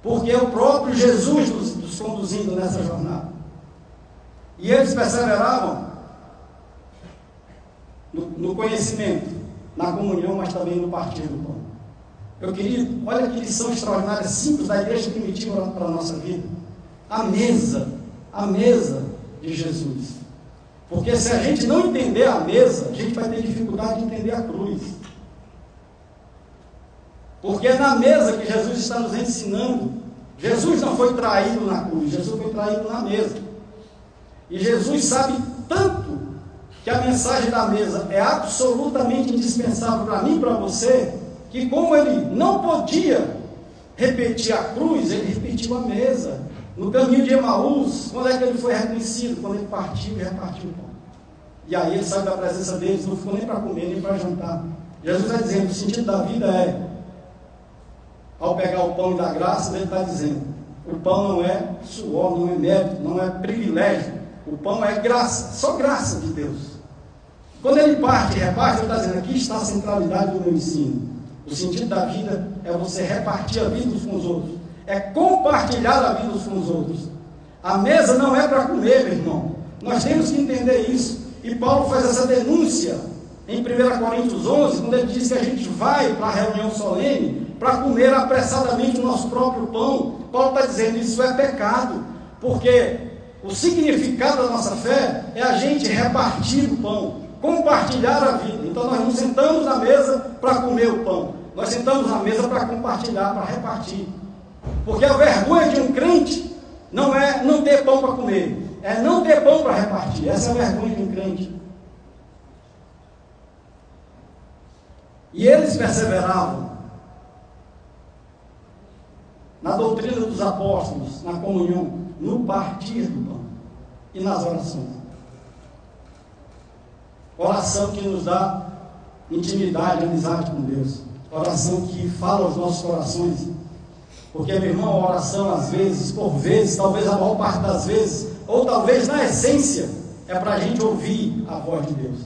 Porque é o próprio Jesus nos conduzindo nessa jornada. E eles perseveravam no conhecimento, na comunhão, mas também no partir do pão. Meu querido, olha que lição extraordinária, simples da igreja primitiva para a nossa vida. A mesa de Jesus. Porque se a gente não entender a mesa, a gente vai ter dificuldade de entender a cruz. Porque é na mesa que Jesus está nos ensinando. Jesus não foi traído na cruz, Jesus foi traído na mesa. E Jesus sabe tanto que a mensagem da mesa é absolutamente indispensável para mim e para você, que como ele não podia repetir a cruz, ele repetiu a mesa. No caminho de Emaús, quando é que ele foi reconhecido? Quando ele partiu e repartiu o pão. E aí ele saiu da presença deles, não ficou nem para comer, nem para jantar. Jesus está dizendo, o sentido da vida é, ao pegar o pão e dar graça, ele está dizendo, o pão não é suor, não é mérito, não é privilégio, o pão é graça, só graça de Deus. Quando ele parte e reparte, ele está dizendo, aqui está a centralidade do meu ensino. O sentido da vida é você repartir a vida uns com os outros, é compartilhar a vida uns com os outros. A mesa não é para comer, meu irmão, nós temos que entender isso. E Paulo faz essa denúncia em 1 Coríntios 11, quando ele diz que a gente vai para a reunião solene para comer apressadamente o nosso próprio pão. Paulo está dizendo, isso é pecado, porque o significado da nossa fé é a gente repartir o pão, compartilhar a vida. Então nós não sentamos na mesa para comer o pão, nós sentamos na mesa para compartilhar, para repartir. Porque a vergonha de um crente não é não ter pão para comer, é não ter pão para repartir. Essa é a vergonha de um crente. E eles perseveravam na doutrina dos apóstolos, na comunhão, no partir do pão e nas orações. Oração que nos dá intimidade, amizade com Deus. Oração que fala aos nossos corações. Porque, meu irmão, a oração, às vezes, por vezes, talvez a maior parte das vezes, ou talvez na essência, é para a gente ouvir a voz de Deus.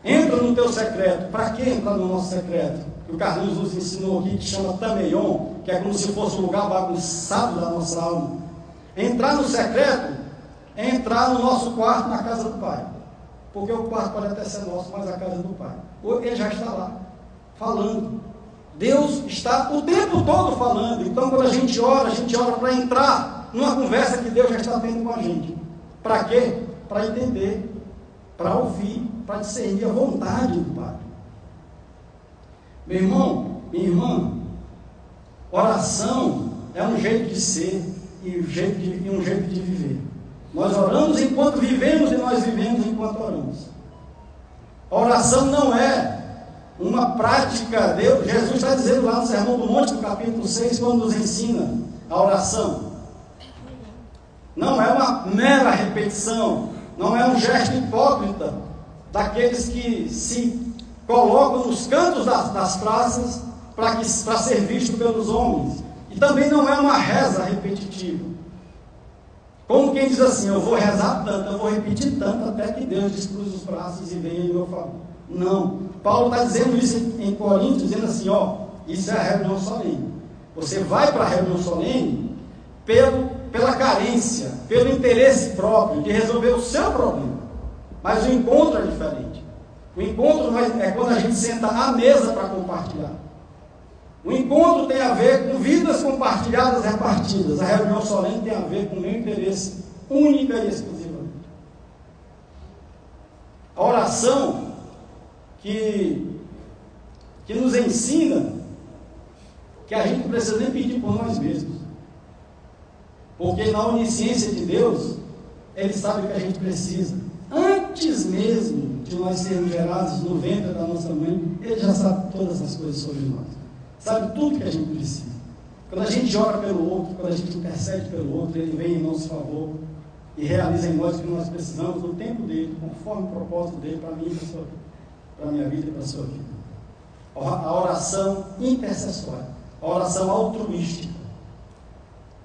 Entra no teu secreto. Para que entrar no nosso secreto? Que o Carlinhos nos ensinou aqui, que chama Tameion, que é como se fosse um lugar bagunçado da nossa alma. Entrar no secreto é entrar no nosso quarto, na casa do Pai. Porque o quarto pode até ser nosso, mas a casa do Pai. Ele já está lá, falando. Deus está o tempo todo falando. Então, quando a gente ora para entrar numa conversa que Deus já está tendo com a gente. Para quê? Para entender, para ouvir, para discernir a vontade do Pai. Meu irmão, minha irmã, oração é um jeito de ser e um jeito de viver. Nós oramos enquanto vivemos e nós vivemos enquanto oramos. A oração não é uma prática. Jesus está dizendo lá no Sermão do Monte, no capítulo 6, quando nos ensina a oração. Não é uma mera repetição, não é um gesto hipócrita daqueles que se colocam nos cantos das praças para ser visto pelos homens. E também não é uma reza repetitiva. Como quem diz assim, eu vou rezar tanto, eu vou repetir tanto, até que Deus descruze os braços e venha em meu favor. Não. Paulo está dizendo isso em Coríntios, dizendo assim, isso é a reunião solene. Você vai para a reunião solene pela carência, pelo interesse próprio de resolver o seu problema. Mas o encontro é diferente. O encontro é quando a gente senta à mesa para compartilhar. O encontro tem a ver com vidas compartilhadas, repartidas. A reunião solene tem a ver com o meu interesse, única e exclusivamente. A oração que nos ensina que a gente não precisa nem pedir por nós mesmos. Porque na onisciência de Deus, Ele sabe o que a gente precisa. Antes mesmo de nós sermos gerados no ventre da nossa mãe, Ele já sabe todas as coisas sobre nós. Sabe tudo que a gente precisa. Quando a gente ora pelo outro, quando a gente intercede pelo outro, Ele vem em nosso favor e realiza em nós o que nós precisamos no tempo dele, conforme o propósito dele para mim e para a sua vida, para a minha vida e para a sua vida. A oração intercessória, a oração altruística,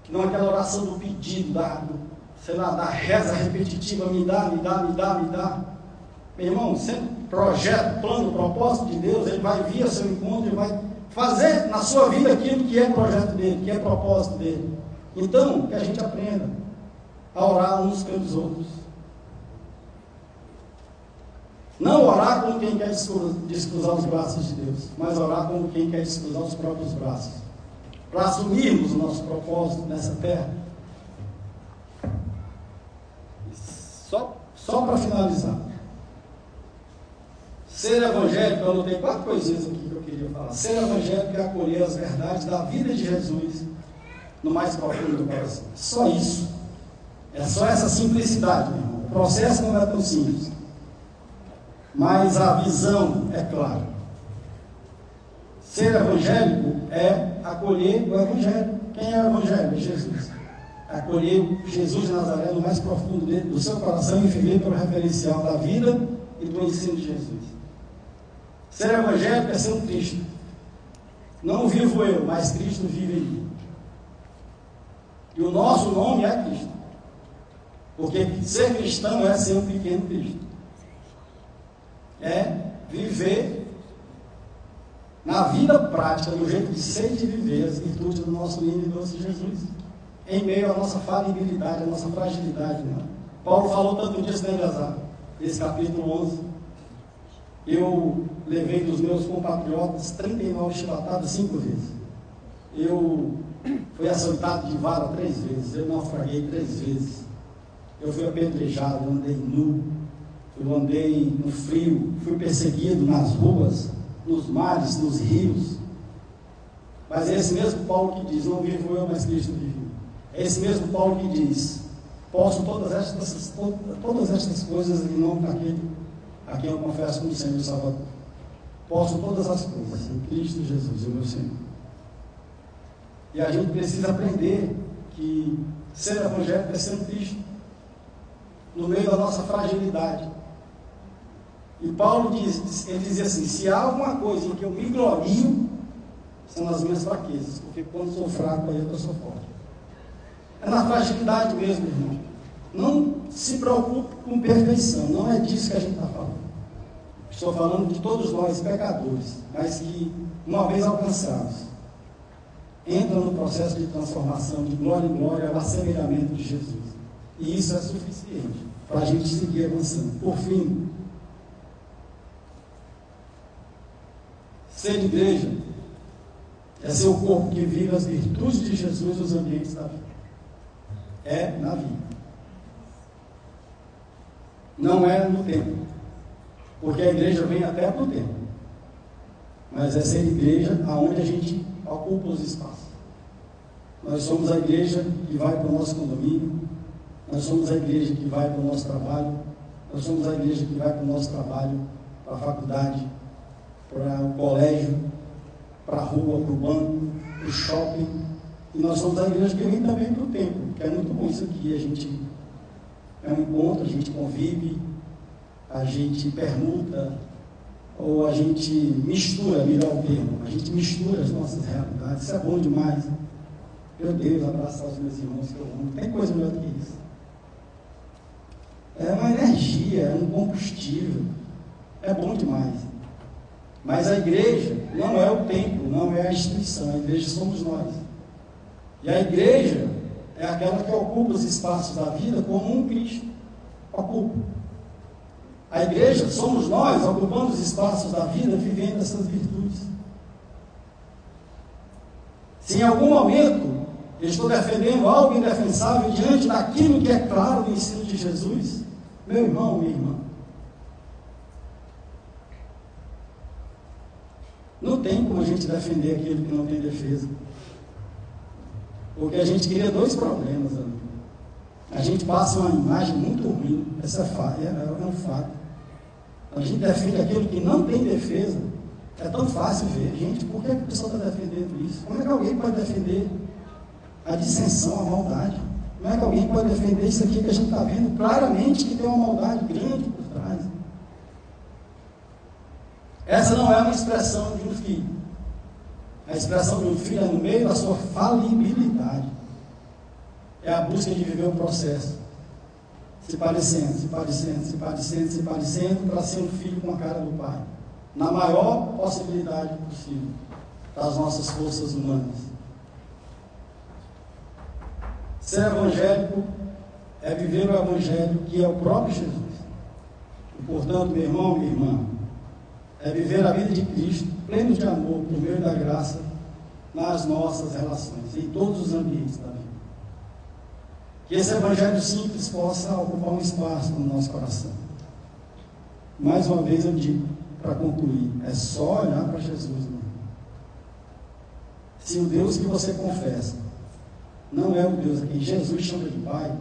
que não é aquela oração do pedido, da reza repetitiva, me dá. Meu irmão, sempre projeto, plano, propósito de Deus, Ele vai vir ao seu encontro, Ele vai fazer na sua vida aquilo que é projeto dele, que é propósito dele. Então, que a gente aprenda a orar uns pelos outros. Não orar como quem quer descruzar os braços de Deus, mas orar como quem quer descruzar os próprios braços. Para assumirmos o nosso propósito nessa terra. Só para finalizar. Ser evangélico, eu anotei 4 coisinhas aqui que eu queria falar. Ser evangélico é acolher as verdades da vida de Jesus no mais profundo do coração. Só isso. É só essa simplicidade, meu irmão. O processo não é tão simples. Mas a visão é clara. Ser evangélico é acolher o evangelho. Quem é o evangelho? Jesus. Acolher Jesus de Nazaré no mais profundo do seu coração e viver pelo referencial da vida e do ensino de Jesus. Ser evangélico é ser um Cristo. Não vivo eu, mas Cristo vive em mim. E o nosso nome é Cristo. Porque ser cristão é ser um pequeno Cristo. É viver na vida prática, no jeito de ser e de viver as virtudes do nosso lindo e doce Jesus. Em meio à nossa falibilidade, à nossa fragilidade. Né? Paulo falou tanto disso, né, Eleazar? Nesse capítulo 11. Eu levei dos meus compatriotas 39 chibatadas 5 vezes. Eu fui açoitado de vara 3 vezes. Eu naufraguei 3 vezes. Eu fui apedrejado, eu andei nu. Eu andei no frio, fui perseguido nas ruas, nos mares, nos rios. Mas é esse mesmo Paulo que diz, não vivo eu, mas Cristo vive. É esse mesmo Paulo que diz, posso todas estas coisas em nome daquele a quem eu confesso como Senhor e Salvador. Posso todas as coisas em Cristo Jesus, o meu Senhor. E a gente precisa aprender que ser evangélico é ser um Cristo no meio da nossa fragilidade. E Paulo ele dizia assim, se há alguma coisa em que eu me glorio, são as minhas fraquezas, porque quando sou fraco, aí eu sou forte. É na fragilidade mesmo, irmão. Não se preocupe com perfeição, não é disso que a gente está falando. Estou falando de todos nós, pecadores, mas que, uma vez alcançados, entra no processo de transformação de glória em glória, ao assemelhamento de Jesus. E isso é suficiente para a gente seguir avançando. Por fim, ser igreja é ser o corpo que vive as virtudes de Jesus nos ambientes da vida. É na vida. Não é no templo. Porque a igreja vem até para o templo. Mas é ser igreja aonde a gente ocupa os espaços. Nós somos a igreja que vai para o nosso condomínio. Nós somos a igreja que vai para o nosso trabalho. Nós somos a igreja que vai para o nosso trabalho, para a faculdade, para o colégio, para a rua, para o banco, para o shopping. E nós somos a igreja que vem também para o templo, que é muito bom isso aqui. A gente é um encontro, a gente convive, a gente permuta, ou a gente mistura, melhor o termo, a gente mistura as nossas realidades. Isso é bom demais. Meu Deus, abraçar os meus irmãos que eu amo. Tem coisa melhor do que isso. É uma energia, é um combustível. É bom demais. Mas a igreja não é o templo, não é a instituição. A igreja somos nós. E a igreja é aquela que ocupa os espaços da vida como um Cristo ocupa. A igreja somos nós ocupando os espaços da vida, vivendo essas virtudes. Se em algum momento eu estou defendendo algo indefensável diante daquilo que é claro no ensino de Jesus, meu irmão, minha irmã, não tem como a gente defender aquilo que não tem defesa. Porque a gente cria dois problemas, amigo. A gente passa uma imagem muito ruim, essa é um fato. A gente defende aquilo que não tem defesa, é tão fácil ver. Gente, por que a pessoa está defendendo isso? Como é que alguém pode defender a dissensão, a maldade? Como é que alguém pode defender isso aqui que a gente está vendo claramente que tem uma maldade grande por trás? Essa não é uma expressão de um filho. A expressão de um filho é no meio da sua falibilidade. É a busca de viver um processo. Se parecendo, se parecendo, se parecendo, se parecendo, para ser um filho com a cara do pai. Na maior possibilidade possível das nossas forças humanas. Ser evangélico é viver o evangelho que é o próprio Jesus. E, portanto, meu irmão, minha irmã, é viver a vida de Cristo, pleno de amor, por meio da graça, nas nossas relações, em todos os ambientes da vida. Que esse evangelho simples possa ocupar um espaço no nosso coração. Mais uma vez eu digo, para concluir, é só olhar para Jesus, irmão. Se o Deus que você confessa não é o Deus a quem Jesus chama de Pai,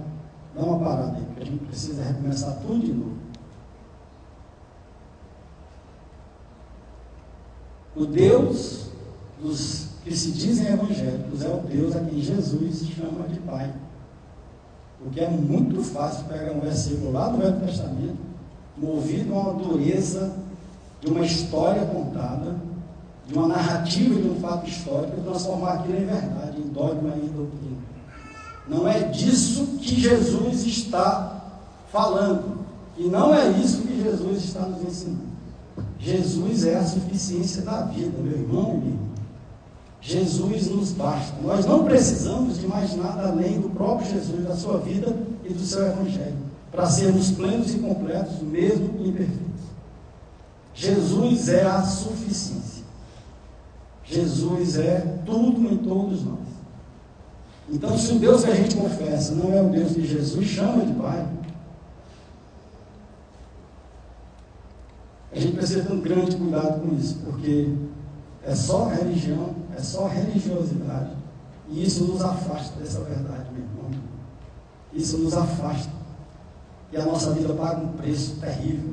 dá uma parada aí, porque a gente precisa recomeçar tudo de novo. O Deus dos que se dizem evangélicos é o Deus a quem Jesus chama de Pai. Porque é muito fácil pegar um versículo lá do Velho Testamento, movido a uma dureza de uma história contada, de uma narrativa de um fato histórico, e transformar aquilo em verdade, em dogma e em doutrina. Não é disso que Jesus está falando. E não é isso que Jesus está nos ensinando. Jesus é a suficiência da vida, meu irmão e minha irmã. Jesus nos basta. Nós não precisamos de mais nada além do próprio Jesus, da sua vida e do seu evangelho, para sermos plenos e completos, mesmo imperfeitos. Jesus é a suficiência. Jesus é tudo em todos nós. Então, se o Deus que a gente confessa não é o Deus que Jesus chama de Pai, a gente precisa ter um grande cuidado com isso, porque é só religião, é só religiosidade, e isso nos afasta dessa verdade, meu irmão. Isso nos afasta, e a nossa vida paga um preço terrível,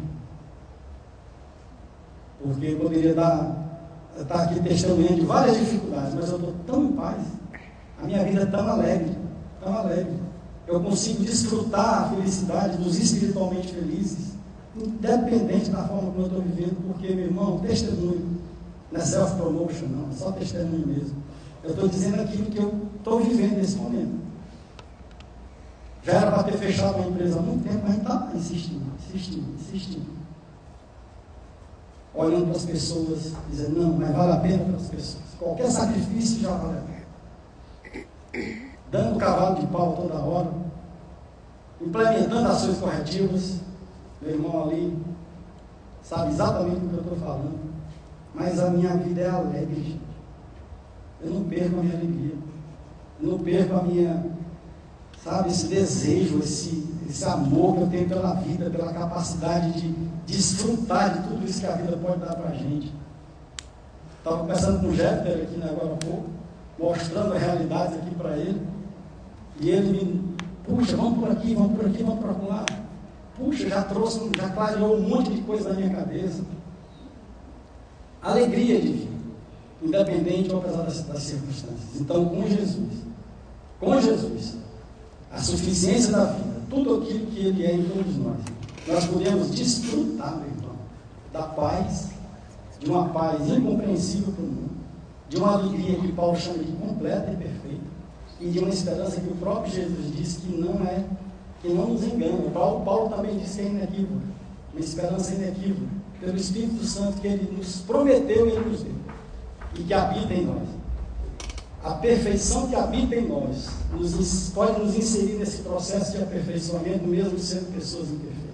porque eu poderia estar aqui testemunhando de várias dificuldades, mas eu estou tão em paz, a minha vida é tão alegre, eu consigo desfrutar a felicidade dos espiritualmente felizes, independente da forma como eu estou vivendo, porque, meu irmão, testemunho, não é self-promotion, não, é só testemunho mesmo. Eu estou dizendo aquilo que eu estou vivendo nesse momento. Já era para ter fechado a empresa há muito tempo, mas a gente está insistindo. Olhando para as pessoas, dizendo, não, mas vale a pena para as pessoas. Qualquer sacrifício já vale a pena. dando cavalo de pau toda hora, implementando ações corretivas. Meu irmão ali sabe exatamente do que eu estou falando, mas a minha vida é alegre, gente. Eu não perco a minha alegria, eu não perco a minha, sabe, esse desejo, esse amor que eu tenho pela vida, pela capacidade de desfrutar de tudo isso que a vida pode dar para a gente. Estava conversando com o Jefter aqui, né, agora há pouco, mostrando a realidade aqui para ele, e ele me, puxa, vamos por aqui, vamos por aqui, vamos por lá. Puxa, já clareou um monte de coisa na minha cabeça. Alegria de vida, independente ou apesar das circunstâncias. Então, com Jesus, a suficiência da vida, tudo aquilo que Ele é em todos nós podemos desfrutar, meu irmão, da paz, de uma paz incompreensível para o mundo, de uma alegria que Paulo chama de completa e perfeita, e de uma esperança que o próprio Jesus disse que não nos engana. Paulo também disse que é inequívoca, uma esperança inequívoca, pelo Espírito Santo que Ele nos prometeu e Ele nos deu, e que habita em nós. A perfeição que habita em nós pode nos inserir nesse processo de aperfeiçoamento, mesmo sendo pessoas imperfeitas,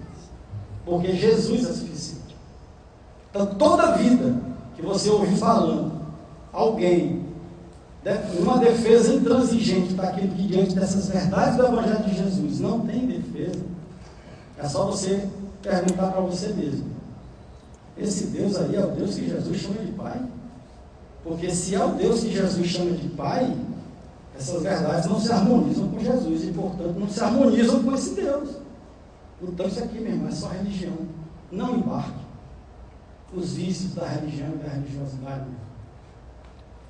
porque Jesus é suficiente. Então, toda vida que você ouvir falando, alguém, uma defesa intransigente daquilo que diante dessas verdades do Evangelho de Jesus não tem defesa, é só você perguntar para você mesmo: esse Deus aí é o Deus que Jesus chama de Pai? Porque se é o Deus que Jesus chama de Pai, essas verdades não se harmonizam com Jesus e, portanto, não se harmonizam com esse Deus. Então, isso aqui, meu irmão, é só religião. Não embarque os vícios da religião e da religiosidade.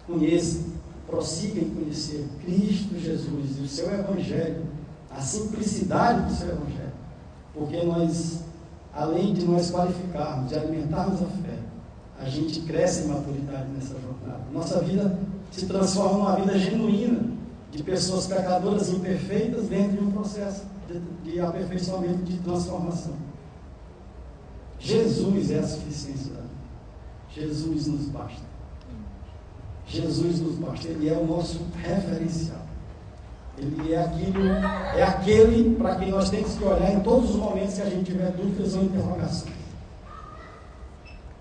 Conheça, prossiga em conhecer Cristo Jesus e o seu Evangelho, a simplicidade do seu Evangelho, porque nós, além de nós qualificarmos, de alimentarmos a fé, a gente cresce em maturidade nessa jornada. Nossa vida se transforma numa vida genuína, de pessoas pecadoras imperfeitas dentro de um processo de aperfeiçoamento, de transformação. Jesus é a suficiência da vida. Jesus nos basta. Jesus nos basta. Ele é o nosso referencial. Ele é aquele para quem nós temos que olhar em todos os momentos que a gente tiver dúvidas ou interrogações.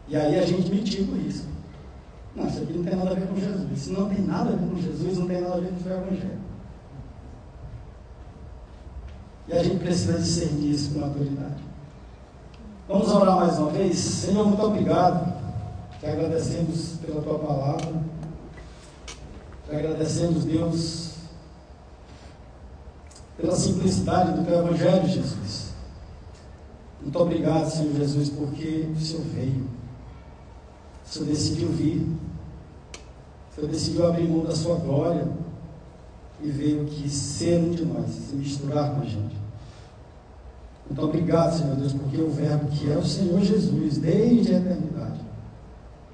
E aí a gente mitiga o risco. Não, isso aqui não tem nada a ver com Jesus. Isso não tem nada a ver com Jesus, não tem nada a ver com o seu Evangelho. E a gente precisa discernir isso com maturidade. Vamos orar mais uma vez. Senhor, muito obrigado. Te agradecemos pela tua palavra. Te agradecemos, Deus, pela simplicidade do teu Evangelho, Jesus. Muito obrigado, Senhor Jesus, porque o Senhor veio. O Senhor decidiu vir. O Senhor decidiu abrir mão da sua glória e veio aqui ser um de nós, se misturar com a gente. Muito obrigado, Senhor Deus, porque o Verbo que é o Senhor Jesus, desde a eternidade,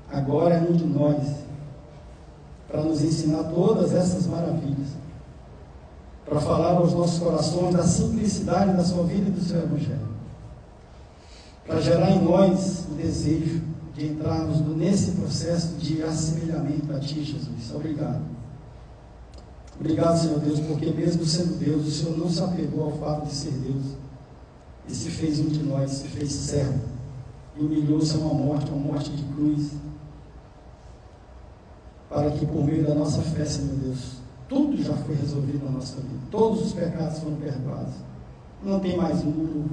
agora é um de nós, para nos ensinar todas essas maravilhas, para falar aos nossos corações da simplicidade da sua vida e do seu Evangelho, para gerar em nós o desejo de entrarmos nesse processo de assemelhamento a Ti, Jesus. Obrigado. Obrigado, Senhor Deus, porque mesmo sendo Deus, o Senhor não se apegou ao fato de ser Deus, e se fez um de nós, se fez servo, e humilhou-se a uma morte de cruz, para que por meio da nossa fé, Senhor Deus, tudo já foi resolvido na nossa vida, todos os pecados foram perdoados, não tem mais muro,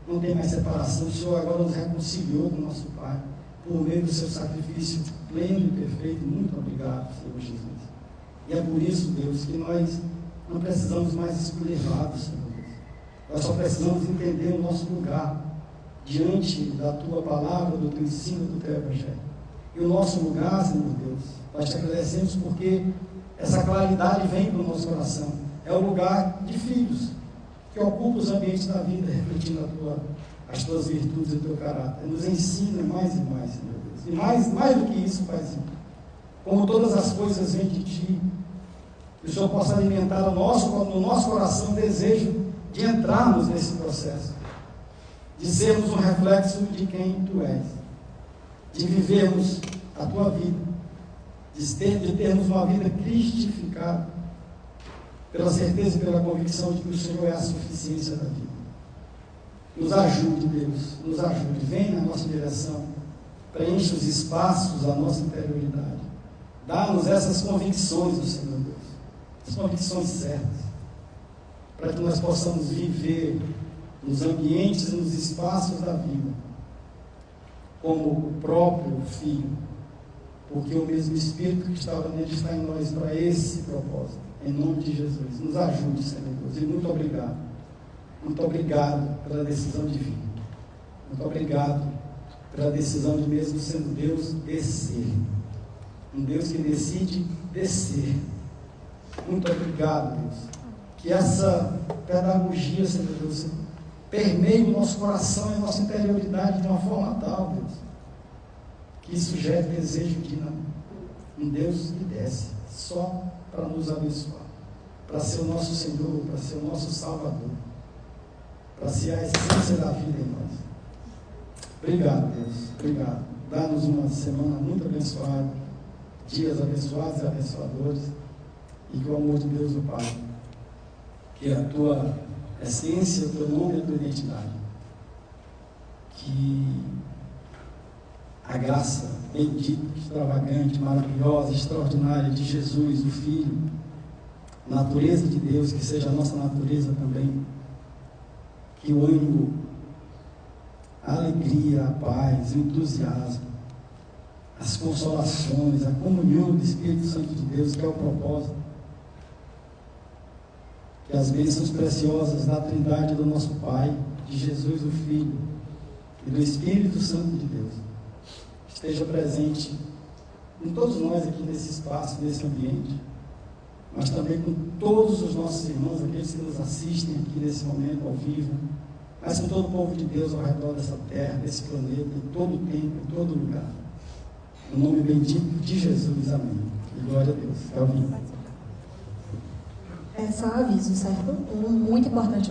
não tem mais separação. O Senhor agora nos reconciliou com o nosso Pai, por meio do seu sacrifício pleno e perfeito. Muito obrigado, Senhor Jesus. E é por isso, Deus, que nós não precisamos mais escolher lados, Senhor Deus. Nós só precisamos entender o nosso lugar diante da Tua palavra, do Teu ensino, do Teu Evangelho. E o nosso lugar, Senhor Deus, nós te agradecemos porque essa claridade vem para o nosso coração. É o lugar de filhos que ocupa os ambientes da vida, refletindo as Tuas virtudes e o Teu caráter. Nos ensina mais e mais, Senhor Deus. E mais do que isso, Paizinho, como todas as coisas vêm de Ti, que o Senhor possa alimentar no nosso coração o desejo de entrarmos nesse processo, de sermos um reflexo de quem Tu és, de vivermos a Tua vida, de termos uma vida cristificada, pela certeza e pela convicção de que o Senhor é a suficiência da vida. Nos ajude, Deus, nos ajude, vem na nossa direção, preenche os espaços da nossa interioridade, dá-nos essas convicções do Senhor Deus, as convicções certas, para que nós possamos viver nos ambientes e nos espaços da vida, como o próprio Filho, porque o mesmo Espírito que estava nele está em nós para esse propósito, em nome de Jesus. Nos ajude, Senhor Deus, e muito obrigado. Muito obrigado pela decisão divina. Muito obrigado pela decisão de mesmo sendo Deus descer. Um Deus que decide descer. Muito obrigado, Deus. Que essa pedagogia, Senhor Deus, permeie o nosso coração e a nossa interioridade de uma forma tal, Deus, que isso gere desejo de um Deus que desce, só para nos abençoar, para ser o nosso Senhor, para ser o nosso Salvador, para ser a essência da vida em nós. Obrigado, Deus, obrigado. Dá-nos uma semana muito abençoada, dias abençoados e abençoadores, e que o amor de Deus, o Pai, que a tua essência, o teu nome e a tua identidade, que a graça bendita, extravagante, maravilhosa, extraordinária de Jesus, o Filho, a natureza de Deus, que seja a nossa natureza também, que o ânimo, a alegria, a paz, o entusiasmo, as consolações, a comunhão do Espírito Santo de Deus, que é o propósito, que as bênçãos preciosas da Trindade do nosso Pai, de Jesus o Filho e do Espírito Santo de Deus, esteja presente em todos nós aqui nesse espaço, nesse ambiente, mas também com todos os nossos irmãos, aqueles que nos assistem aqui nesse momento ao vivo, mas com todo o povo de Deus ao redor dessa terra, desse planeta, em todo o tempo, em todo lugar. No nome bendito de Jesus, amém. E glória a Deus. Calvinho. É só um aviso, certo? Muito importante.